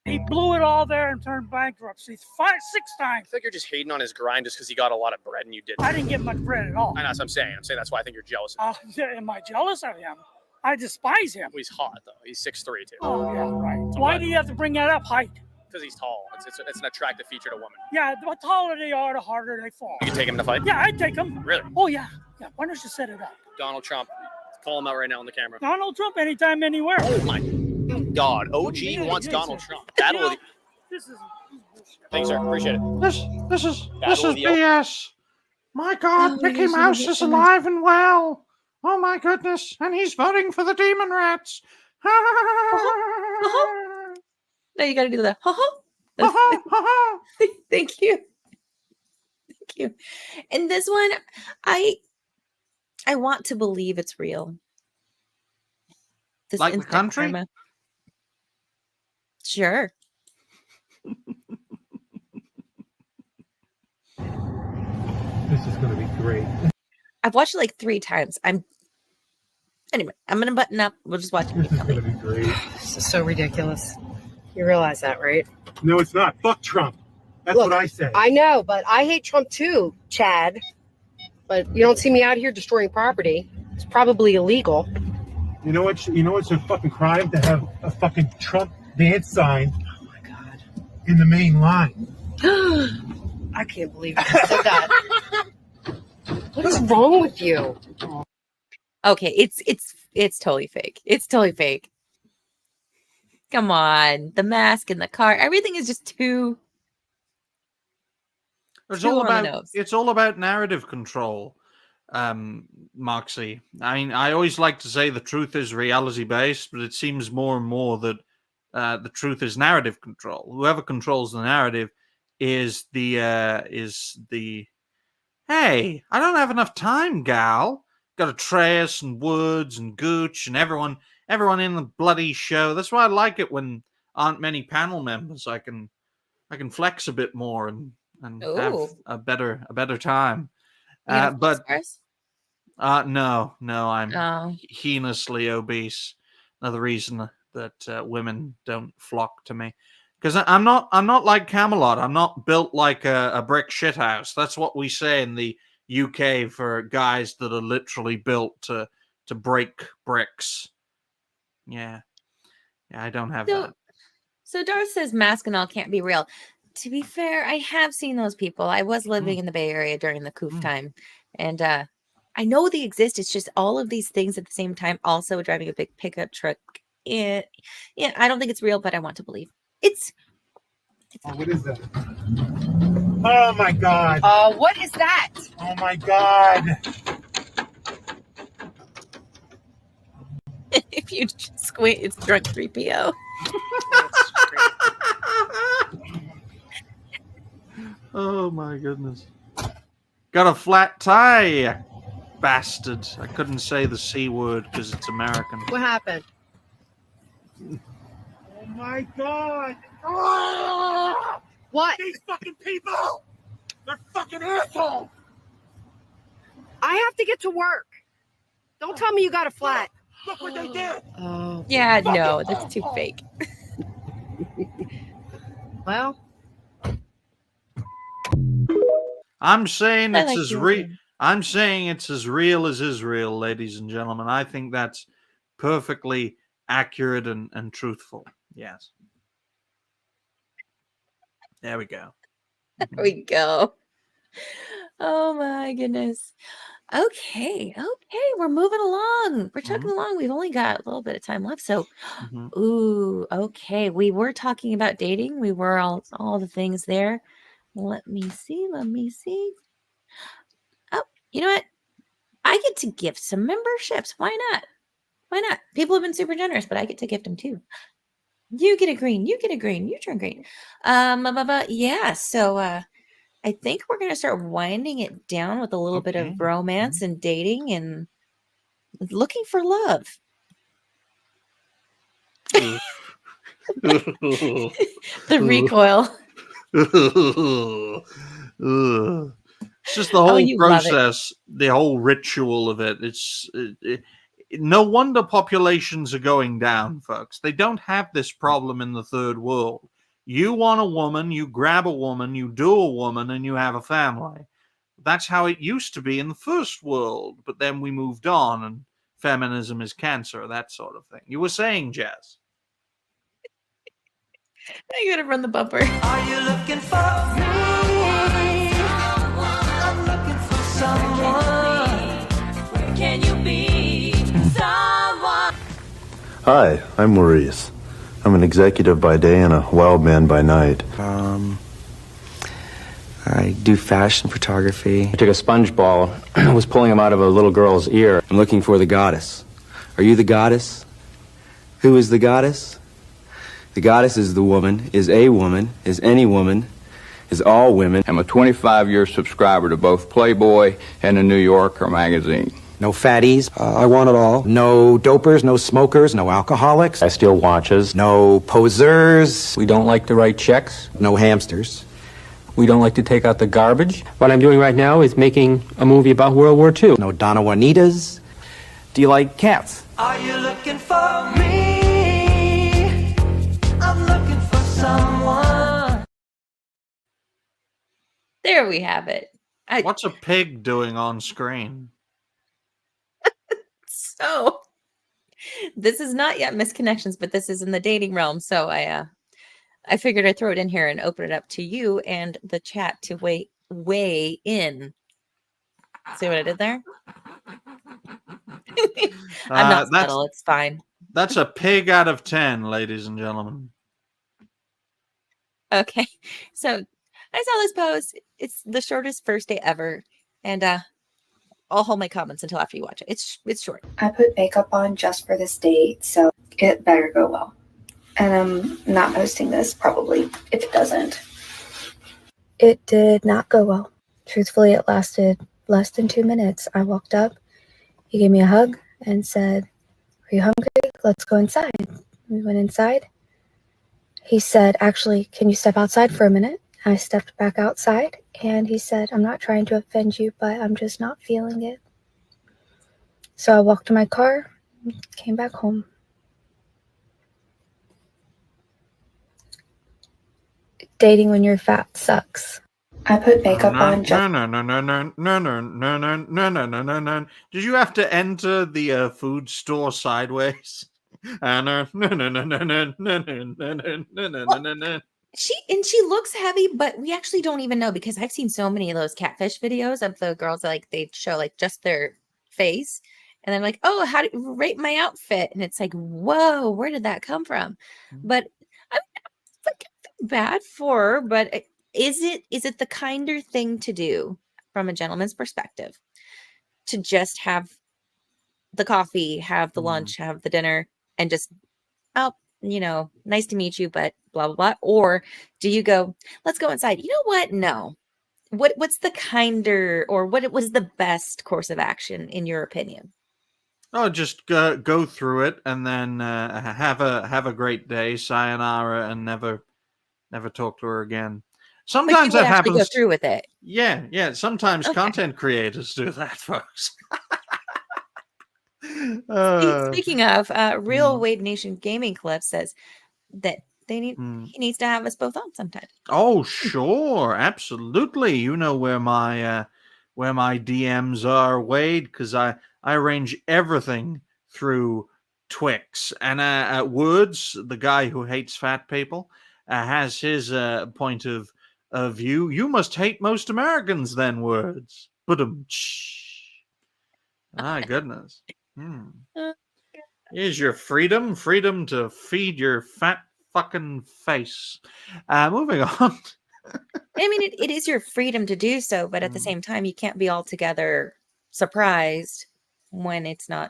He blew it all there and turned bankrupt. 6 times. I think you're just hating on his grind just because he got a lot of bread and you didn't. I didn't get much bread at all. I know that's what I'm saying. I'm saying that's why I think you're jealous of him. Am I jealous of him? I despise him. Well, he's hot, though. He's 6'3", too. Oh, yeah, right. Why do you have to bring that up, height? Because he's tall. It's an attractive feature to women. Yeah, the taller they are, the harder they fall. You can take him to fight? Yeah, I'd take him. Really? Oh, yeah. Yeah, why don't you set it up? Donald Trump. Call him out right now on the camera. Donald Trump, anytime, anywhere. Oh, my God. OG wants Donald Trump. Battle of the... This is Thanks, sir. Appreciate it. This is Battle of the BS. My God, Mickey Mouse is alive and well. Oh my goodness, and he's voting for the demon rats. Now you got to do that. Thank you. Thank you. And this one, I want to believe it's real. This Like the instant country? karma. Sure. This is going to be great. I've watched it like 3 times. Anyway, I'm gonna button up. We'll just watch it. This is going to be great. This is so ridiculous. You realize that, right? No, it's not. Fuck Trump. That's Look, what I say. I know, but I hate Trump too, Chad. But you don't see me out here destroying property. It's probably illegal. You know what? You know what's a fucking crime? To have a fucking Trump dance sign. Oh my God. In the main line. I can't believe you said that. What is wrong with you? Okay, it's totally fake. It's totally fake. Come on, the mask in the car, everything is just too. It's too all on the about nose. it's all about narrative control, Moxie. I mean, I always like to say the truth is reality based, but it seems more and more that the truth is narrative control. Whoever controls the narrative is the hey, I don't have enough time, gal. Got Atreus and Woods and Gooch and everyone in the bloody show. That's why I like it when aren't many panel members. I can flex a bit more and have Ooh. a better time. You gonna flex But for us? no, I'm Oh. heinously obese. Another reason that women don't flock to me. Because I'm not like Camelot. I'm not built like a brick shithouse. That's what we say in the UK for guys that are literally built to break bricks. Yeah, I don't have that. So Darth says mask and all can't be real. To be fair, I have seen those people. I was living in the Bay Area during the coof time, and I know they exist. It's just all of these things at the same time. Also driving a big pickup truck. Yeah, I don't think it's real, but I want to believe it's. Oh, what is that? Oh my God. What is that? Oh my God. If you squint, it's drunk 3PO. Oh my goodness. Got a flat tire, bastard. I couldn't say the C word because it's American. What happened? Oh my God! Oh! What? These fucking people! They're fucking assholes! I have to get to work. Don't tell me you got a flat. Look what they did! Oh. Yeah, no, that's too fake. Well, I'm saying I it's like as your real. win. I'm saying it's as real as Israel, ladies and gentlemen. I think that's perfectly accurate and truthful. Yes. There we go. There we go. Oh my goodness. Okay, we're moving along. We're chugging along. We've only got a little bit of time left. So, ooh, okay. We were talking about dating. We were all the things there. Let me see. Oh, you know what? I get to gift some memberships. Why not? Why not? People have been super generous, but I get to gift them too. You get a green. You get a green. You turn green. Yeah. So, I think we're going to start winding it down with a little bit of romance and dating and looking for love. The recoil. It's just the whole you love it. process, the whole ritual of it. No wonder populations are going down, folks. They don't have this problem in the third world. You want a woman, you grab a woman, you do a woman, and you have a family. That's how it used to be in the first world, but then we moved on, and feminism is cancer, that sort of thing. You were saying, Jazz. I gotta run the bumper. Are you looking for me? I'm looking for someone. Where can you be? Someone. Hi, I'm Maurice. I'm an executive by day and a wild man by night. I do fashion photography. I took a sponge ball, was pulling him out of a little girl's ear. I'm looking for the goddess. Are you the goddess? Who is the goddess? The goddess is the woman, is a woman, is any woman, is all women. I'm a 25-year subscriber to both Playboy and the New Yorker magazine. No fatties. I want it all. No dopers, no smokers, no alcoholics. I steal watches. No posers. We don't like to write checks. No hamsters. We don't like to take out the garbage. What I'm doing right now is making a movie about World War II. No Donna Juanitas. Do you like cats? Are you looking for me? I'm looking for someone. There we have it. What's a pig doing on screen? So, this is not yet misconnections, but this is in the dating realm. So I figured I'd throw it in here and open it up to you and the chat to weigh in. See what I did there? I'm not subtle. It's fine. That's a pig out of 10, ladies and gentlemen. Okay. So I saw this post. It's the shortest first date ever. And I'll hold my comments until after you watch it. It's short. I put makeup on just for this date, so it better go well. And I'm not posting this probably if it doesn't. It did not go well. Truthfully, it lasted less than 2 minutes. I walked up, he gave me a hug and said, "Are you hungry? Let's go inside." We went inside. He said, "Actually, can you step outside for a minute?" I stepped back outside and he said, "I'm not trying to offend you, but I'm just not feeling it." So I walked to my car, came back home. Dating when you're fat sucks. I put makeup on just... No. Did you have to enter the food store sideways? She looks heavy, but we actually don't even know because I've seen so many of those catfish videos of the girls like they show like just their face and then like, "Oh, how do you rate my outfit?" And it's like, whoa, where did that come from? But I'm like bad for her, but is it the kinder thing to do from a gentleman's perspective to just have the coffee, have the lunch, have the dinner, and just, "Oh, nice to meet you, but blah, blah, blah." Or do you go, "Let's go inside"? You know what? No. What's the kinder or what was the best course of action in your opinion? Oh, just go through it and then have a great day, sayonara, and never talk to her again. But you Sometimes would that actually go happens. through with it. Yeah. Sometimes Okay. content creators do that, folks. Uh, Speaking of, Real Wave Nation Gaming Clip says that he needs to have us both on sometime. Oh, sure, absolutely. You know where my DMs are, Wade, because I arrange everything through Twix. And Woods, the guy who hates fat people, has his point of view. You must hate most Americans, then, Words. My goodness. Here's your freedom to feed your fat fucking face. Moving on. I mean, it is your freedom to do so, but at the same time, you can't be altogether surprised when it's not.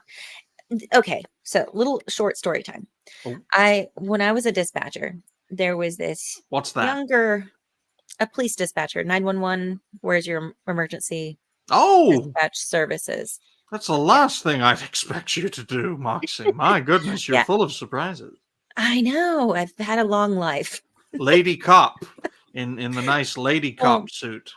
Okay, so little short story time. Oh. When I was a dispatcher, there was this What's that? a police dispatcher, 911, where's your emergency dispatch services? That's the last thing I'd expect you to do, Moxie. My goodness, you're full of surprises. I know. I've had a long life. Lady cop in the nice lady cop suit.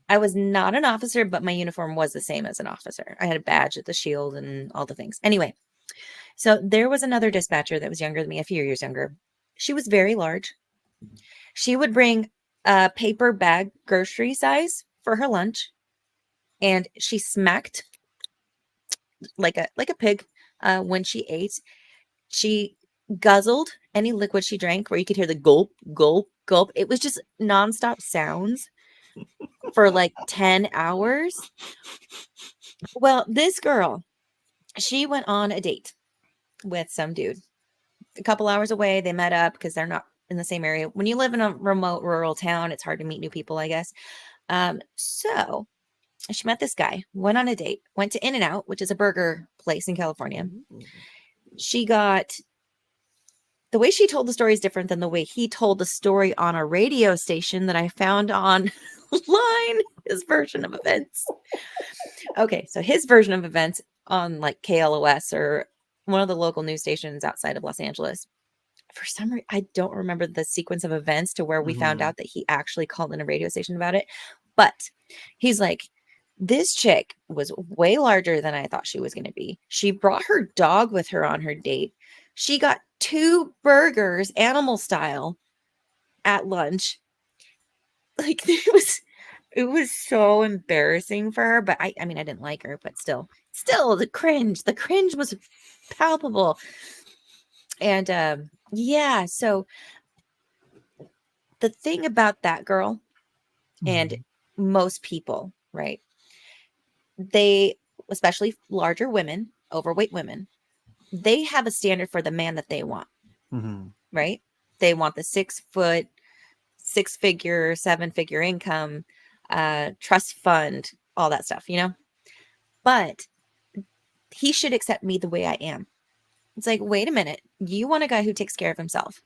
I was not an officer, but my uniform was the same as an officer. I had a badge at the shield and all the things. Anyway, so there was another dispatcher that was younger than me, a few years younger. She was very large. She would bring a paper bag, grocery size, for her lunch, and she smacked like a pig when she ate. She guzzled any liquid she drank, where you could hear the gulp, gulp, gulp. It was just nonstop sounds for like 10 hours. Well, this girl, she went on a date with some dude a couple hours away. They met up because they're not in the same area. When you live in a remote rural town, it's hard to meet new people, I guess. So she met this guy, went on a date, went to In-N-Out, which is a burger place in California. She got, the way she told the story is different than the way he told the story on a radio station that I found online, his version of events. Okay, so his version of events on like KLOS or one of the local news stations outside of Los Angeles. For some reason, I don't remember the sequence of events to where we found out that he actually called in a radio station about it. But he's like, this chick was way larger than I thought she was going to be. She brought her dog with her on her date. She got 2 burgers, animal style, at lunch. Like, it was so embarrassing for her. But I mean, I didn't like her, but still the cringe was palpable. And yeah, so the thing about that girl and most people, right? They, especially larger women, overweight women, they have a standard for the man that they want, right? They want the 6 foot, 6-figure, 7-figure income, trust fund, all that stuff, you know? But he should accept me the way I am. It's like, wait a minute. You want a guy who takes care of himself.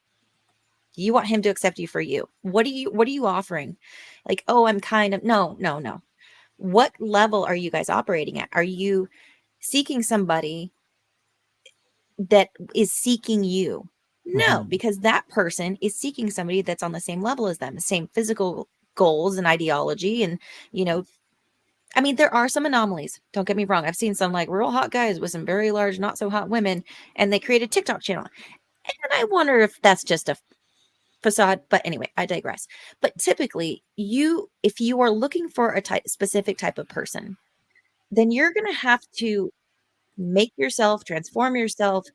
You want him to accept you for you. What are you offering? Like, oh, I'm kind of, no. What level are you guys operating at? Are you seeking somebody that is seeking you? No, because that person is seeking somebody that's on the same level as them, the same physical goals and ideology. And, you know, I mean, there are some anomalies. Don't get me wrong. I've seen some like real hot guys with some very large, not so hot women, and they create a TikTok channel. And I wonder if that's just a facade. But anyway, I digress. But typically, if you are looking for a specific type of person, then you're going to have to make yourself, transform yourself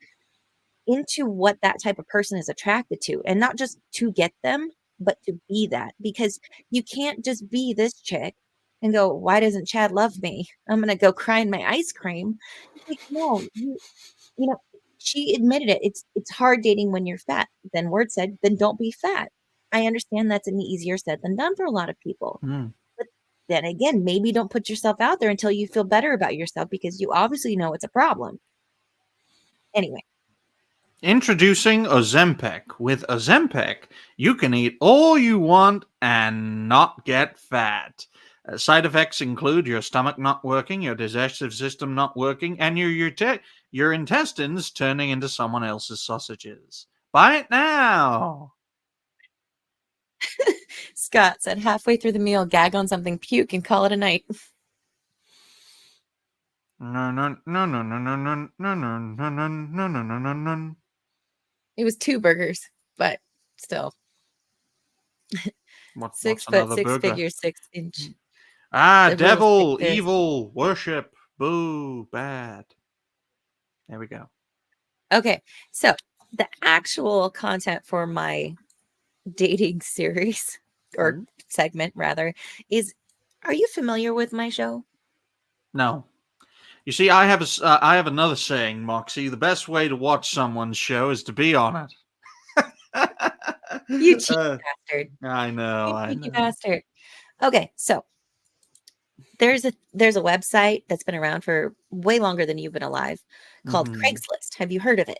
into what that type of person is attracted to, and not just to get them, but to be that. Because you can't just be this chick and go, why doesn't Chad love me? I'm going to go cry in my ice cream. Like, no, you know, she admitted it. It's hard dating when you're fat. Then Word said, then don't be fat. I understand that's an easier said than done for a lot of people. But then again, maybe don't put yourself out there until you feel better about yourself, because you obviously know it's a problem. Anyway. Introducing Ozempic. With Ozempic, you can eat all you want and not get fat. Side effects include your stomach not working, your digestive system not working, and your intestines turning into someone else's sausages. Buy it now. Scott said halfway through the meal, gag on something, puke, and call it a night. No, no, no, no, no, no, no, no, no, no, no, no, no, no, no, no. It was 2 burgers, but still. What's 6 foot, another 6 burger? figure, 6 inch. Ah, The rules devil, dictate. evil, worship, boo, bad. There we go. Okay, so the actual content for my dating series or segment rather is, are you familiar with my show? No. You see, I have another saying, Moxie. The best way to watch someone's show is to be on it. You cheeky bastard. I know, You I cheeky know. bastard. Okay, so there's a website that's been around for way longer than you've been alive called Craigslist. Have you heard of it?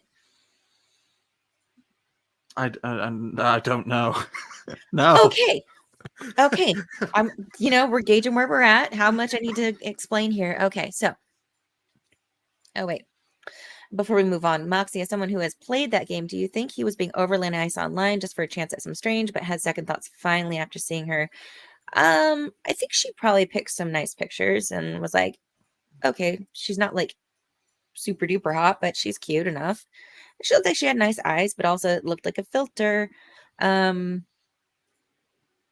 I don't know. No. Okay. We're gauging where we're at, how much I need to explain here. Okay, so wait. Before we move on, Moxie, as someone who has played that game, do you think he was being overly nice online just for a chance at some strange, but had second thoughts finally after seeing her? I think she probably picked some nice pictures and was like, okay, she's not like super duper hot, but she's cute enough. She looked like she had nice eyes, but also it looked like a filter.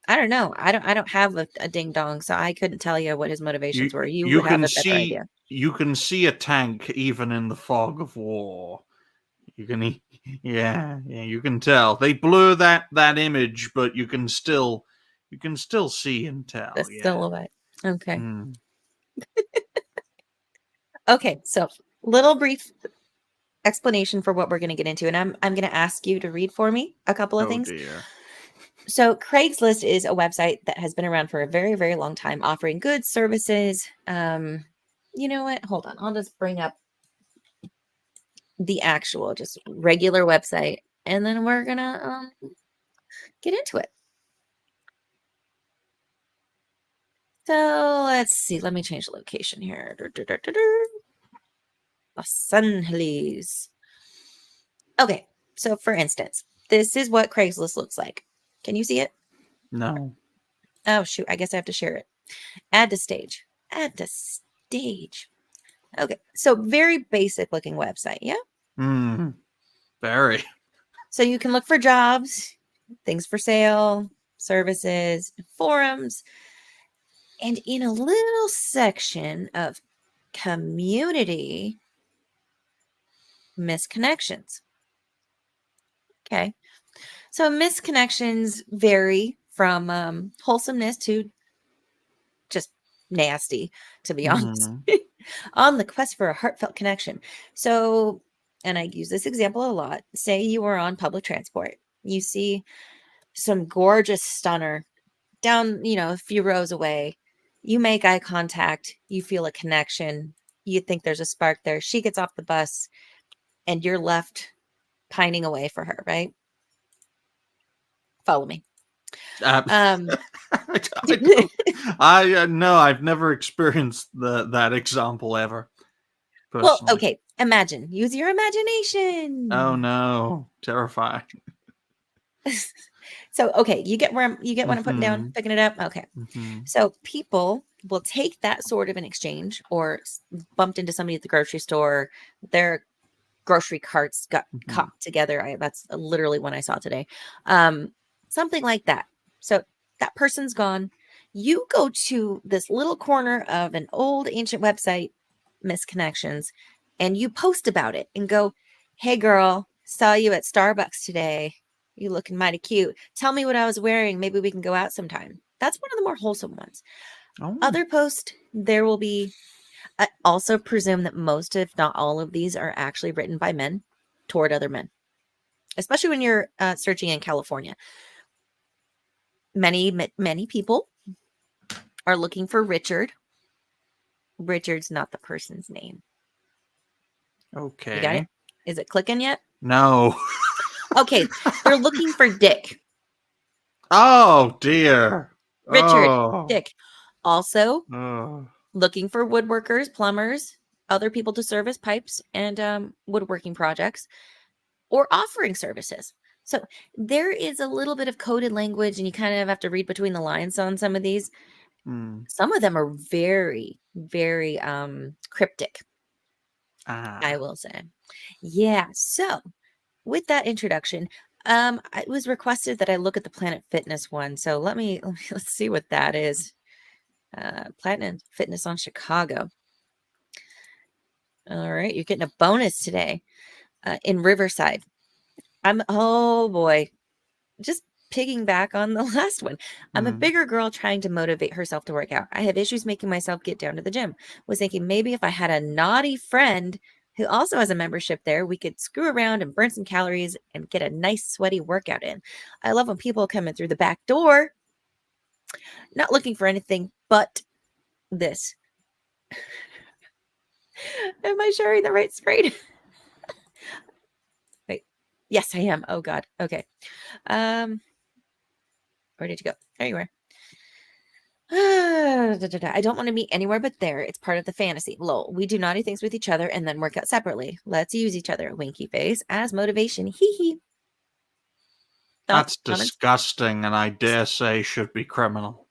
I don't know. I don't have a ding dong, so I couldn't tell you what his motivations were. You would have a better idea. You can see a tank even in the fog of war. You can, yeah, you can tell. They blur that image, but you can still see and tell. The silhouette. Okay. Mm. Okay, so little brief explanation for what we're going to get into, and I'm going to ask you to read for me a couple of things. Dear. So Craigslist is a website that has been around for a very, very long time, offering goods, services. You know what? Hold on. I'll just bring up the actual, just regular website, and then we're going to get into it. So let's see. Let me change the location here. Los Angeles. Okay. So for instance, this is what Craigslist looks like. Can you see it? No. Oh, shoot. I guess I have to share it. Add to stage. Add to stage. Okay. So very basic looking website. Yeah. Very. So you can look for jobs, things for sale, services, forums, and in a little section of community, misconnections. Okay. So misconnections vary from wholesomeness to just nasty, to be honest, on the quest for a heartfelt connection. So, and I use this example a lot. Say you are on public transport. You see some gorgeous stunner down, a few rows away. You make eye contact. You feel a connection. You think there's a spark there. She gets off the bus and you're left pining away for her, right? Follow me. No, I've never experienced that example ever. Well, okay. Imagine. Use your imagination. Oh no, terrifying. So, okay, you get what I'm putting down, picking it up. Okay. So people will take that sort of an exchange, or bumped into somebody at the grocery store. Their grocery carts got caught together. That's literally one I saw today. Something like that. So that person's gone. You go to this little corner of an old ancient website, Misconnections, and you post about it and go, "Hey girl, saw you at Starbucks today. You looking mighty cute. Tell me what I was wearing. Maybe we can go out sometime." That's one of the more wholesome ones. Other posts, there will be, I also presume that most, if not all of these, are actually written by men toward other men, especially when you're searching in California. Many people are looking for Richard. Richard's not the person's name. Okay. You got it? Is it clicking yet? No. Okay. They're looking for Dick. Oh dear. Richard, Oh. Dick. Also, Oh. looking for woodworkers, plumbers, other people to service pipes and woodworking projects, or offering services. So there is a little bit of coded language, and you kind of have to read between the lines on some of these. Some of them are very, very cryptic, I will say. Yeah. So with that introduction, it was requested that I look at the Planet Fitness one. So let's see what that is. Planet Fitness on Chicago. All right, you're getting a bonus today in Riverside. Oh boy, just pigging back on the last one. I'm a bigger girl trying to motivate herself to work out. I have issues making myself get down to the gym. Was thinking maybe if I had a naughty friend who also has a membership there, we could screw around and burn some calories and get a nice sweaty workout in. I love when people come in through the back door. Not looking for anything but this. Am I sharing the right screen? Wait. Yes, I am. Oh God. Okay. Where did you go? There you are. I don't want to meet anywhere but there. It's part of the fantasy. Lol. We do naughty things with each other and then work out separately. Let's use each other, winky face, as motivation. Hee hee. That's disgusting, and I dare say should be criminal.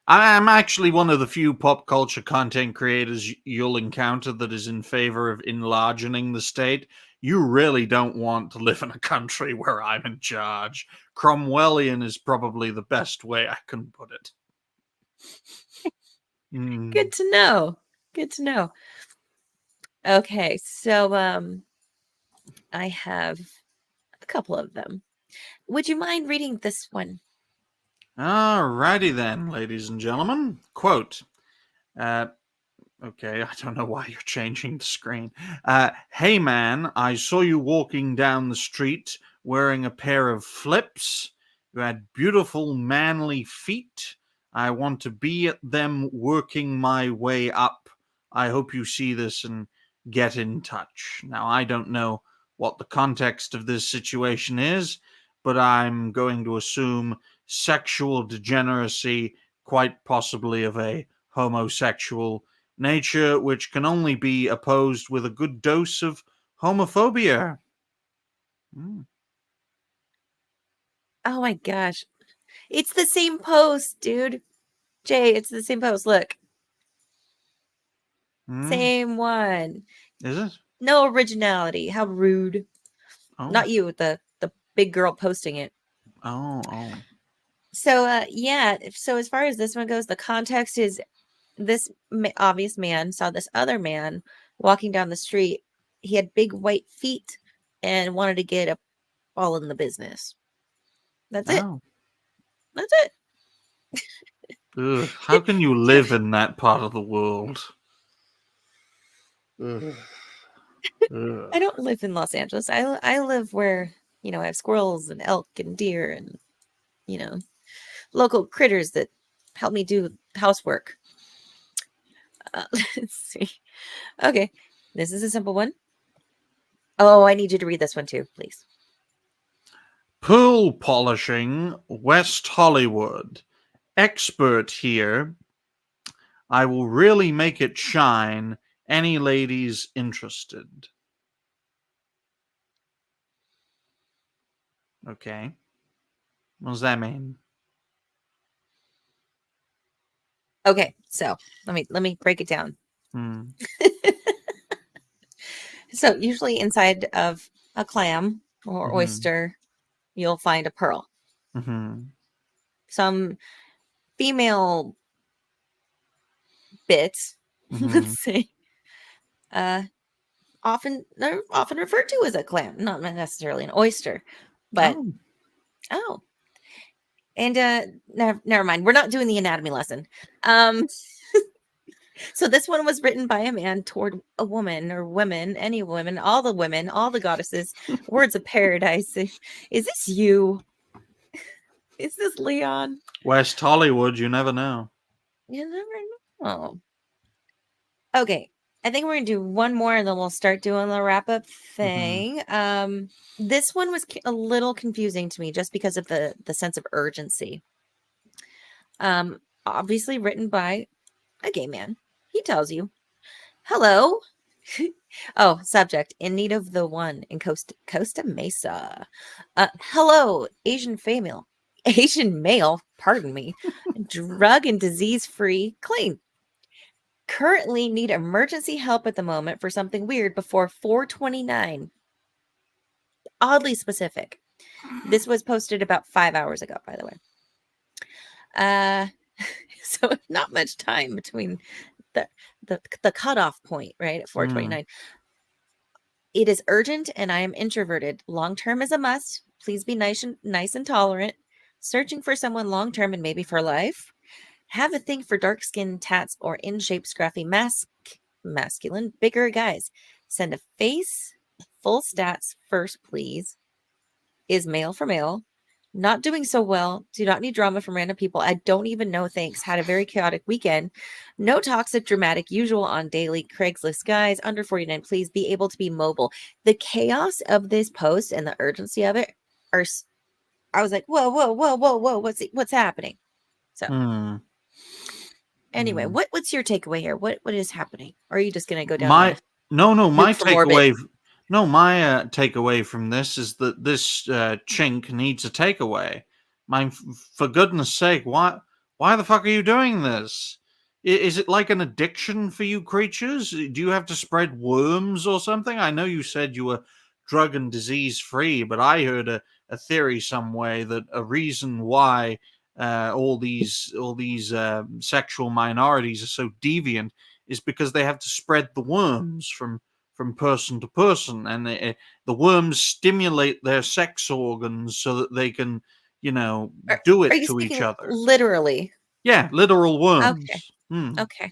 I'm actually one of the few pop culture content creators you'll encounter that is in favor of enlarging the state. You really don't want to live in a country where I'm in charge. Cromwellian is probably the best way I can put it. Good to know. Good to know. Okay, so I have a couple of them. Would you mind reading this one? Alrighty then, ladies and gentlemen. Quote. Okay, I don't know why you're changing the screen. Hey man, I saw you walking down the street wearing a pair of flips. You had beautiful manly feet. I want to be at them working my way up. I hope you see this and get in touch. Now, I don't know what the context of this situation is, but I'm going to assume sexual degeneracy, quite possibly of a homosexual nature, which can only be opposed with a good dose of homophobia. Oh my gosh. It's the same post, dude. Jay, it's the same post. Look. Same one. Is it? No originality. How rude. Oh. Not you, the big girl posting it. Oh. So, yeah. So as far as this one goes, the context is this obvious man saw this other man walking down the street. He had big white feet and wanted to get up all in the business. That's it. That's it. Ugh, how can you live in that part of the world? Ugh. I don't live in Los Angeles. I live where, I have squirrels and elk and deer and, local critters that help me do housework. Let's see. Okay. This is a simple one. Oh, I need you to read this one too, please. Pool polishing, West Hollywood. Expert here. I will really make it shine. Any ladies interested? Okay. What does that mean? Okay, so let me break it down. So usually inside of a clam or oyster, you'll find a pearl. Some female bits, let's say, often referred to as a clam, not necessarily an oyster, but and never mind. We're not doing the anatomy lesson. So this one was written by a man toward a woman or women, any women, all the goddesses, words of paradise. Is this you? Is this Leon? West Hollywood, you never know. You never know. Okay. I think we're going to do one more and then we'll start doing the wrap up thing. This one was a little confusing to me just because of the sense of urgency. obviously written by a gay man. He tells you, hello. Oh, subject, in need of the one in Costa Mesa. Hello, Asian male, pardon me, drug and disease-free, clean. Currently need emergency help at the moment for something weird before 4:29. Oddly specific. This was posted about 5 hours ago, by the way. So not much time between the cutoff point, right, at 4:29. It is urgent and I am introverted. Long term is a must. Please be nice and tolerant. Searching for someone long term and maybe for life. Have a thing for dark skin, tats, or in shape, scruffy, masculine, bigger guys. Send a face, full stats first, please. Is male for male. Not doing so well. Do not need drama from random people. I don't even know. Thanks. Had a very chaotic weekend. No toxic, dramatic, usual on daily. Craigslist guys under 49. Please be able to be mobile. The chaos of this post and the urgency of it are. I was like, whoa. What's happening? So anyway, what's your takeaway here? What is happening? Or are you just gonna go down? My takeaway. My takeaway from this is that this chink needs a takeaway. For goodness sake, why the fuck are you doing this? Is it like an addiction for you creatures? Do you have to spread worms or something? I know you said you were drug and disease free, but I heard a theory some way that a reason why all these sexual minorities are so deviant is because they have to spread the worms from person to person, and the worms stimulate their sex organs so that they can, do it to each other. Literally. Yeah, literal worms. Okay. Okay.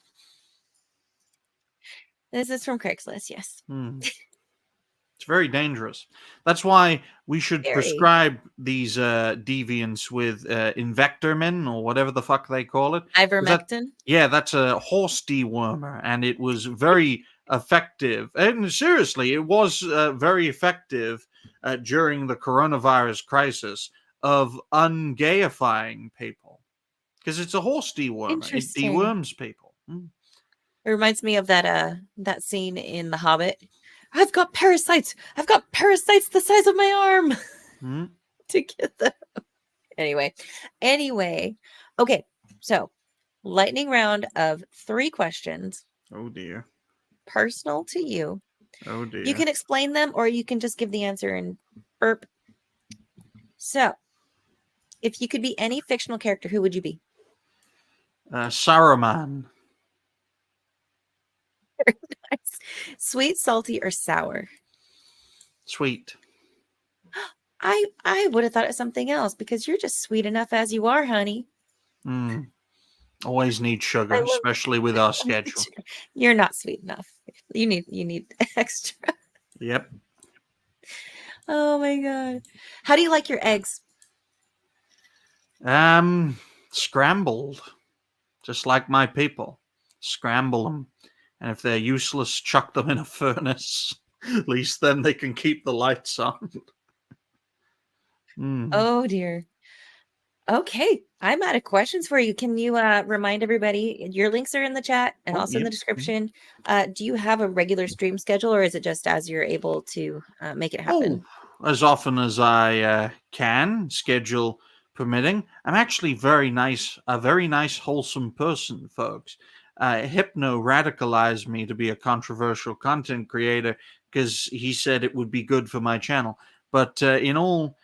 This is from Craigslist, yes. It's very dangerous. That's why we should Very. prescribe these deviants with Invectormin or whatever the fuck they call it. Ivermectin? That's a horse dewormer, and it was very effective. And seriously, it was very effective during the coronavirus crisis of ungayifying people. Because it's a horse dewormer. It Interesting. deworms people. It reminds me of that scene in The Hobbit. I've got parasites. I've got parasites the size of my arm to get them. Anyway. Okay. So, lightning round of 3 questions. Oh dear. Personal to you. Oh dear. You can explain them or you can just give the answer and burp. So, if you could be any fictional character, who would you be? Saruman. Very nice. Sweet, salty, or sour? Sweet. I would have thought of something else because you're just sweet enough as you are, honey. Always need sugar, especially with our schedule. You're not sweet enough. You need extra. Yep. Oh my god. How do you like your eggs? Scrambled. Just like my people. Scramble them. And if they're useless, chuck them in a furnace. At least then they can keep the lights on. Oh dear. Okay, I'm out of questions for you. Can you remind everybody, your links are in the chat and also in the description. Do you have a regular stream schedule or is it just as you're able to make it happen? As often as I can, schedule permitting. I'm actually a very nice, wholesome person, folks. Hypno radicalized me to be a controversial content creator because he said it would be good for my channel. But in all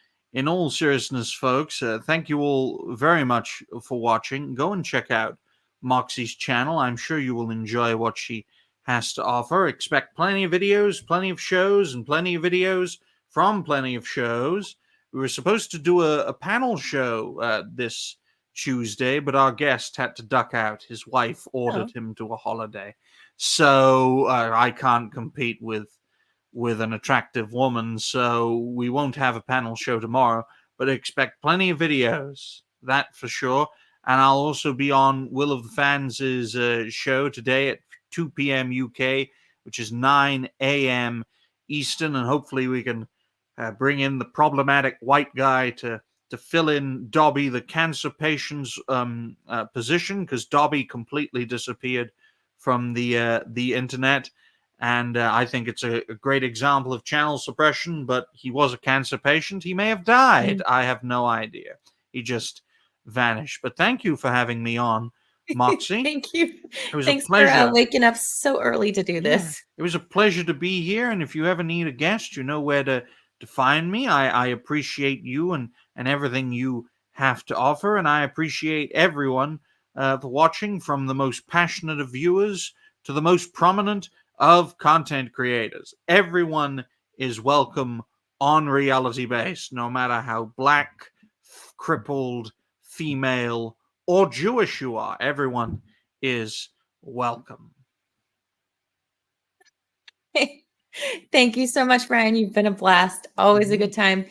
seriousness, folks, thank you all very much for watching. Go and check out Moxie's channel. I'm sure you will enjoy what she has to offer. Expect plenty of videos, plenty of shows, and plenty of videos from plenty of shows. We were supposed to do a panel show this Tuesday, but our guest had to duck out. His wife ordered him to a holiday. So I can't compete with an attractive woman, so we won't have a panel show tomorrow, but expect plenty of videos, that for sure. And I'll also be on Will of the Fans' show today at 2 p.m. UK, which is 9 a.m. Eastern, and hopefully we can bring in the problematic white guy to to fill in Dobby the cancer patient's position, because Dobby completely disappeared from the internet. And I think it's a great example of channel suppression, but he was a cancer patient. He may have died. I have no idea. He just vanished. But thank you for having me on, Moxie. Thank you. It was Thanks a pleasure. for waking up so early to do this. It was a pleasure to be here. And if you ever need a guest, you know where to find me. I appreciate you and everything you have to offer. And I appreciate everyone for watching, from the most passionate of viewers to the most prominent of content creators. Everyone is welcome on Reality Base, no matter how black, crippled, female, or Jewish you are. Everyone is welcome. Thank you so much, Brian. You've been a blast. Always a good time.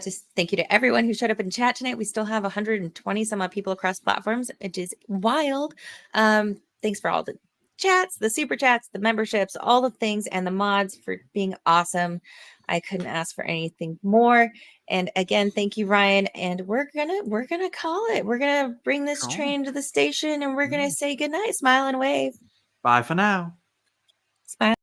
Just thank you to everyone who showed up in chat tonight. We still have 120 some odd people across platforms, which is wild. Thanks for all the chats, the super chats, the memberships, all the things, and the mods for being awesome. I couldn't ask for anything more. And again, thank you, Ryan. And we're gonna call it. We're gonna bring this train to the station, and we're gonna say goodnight. Smile and wave. Bye for now. Smile.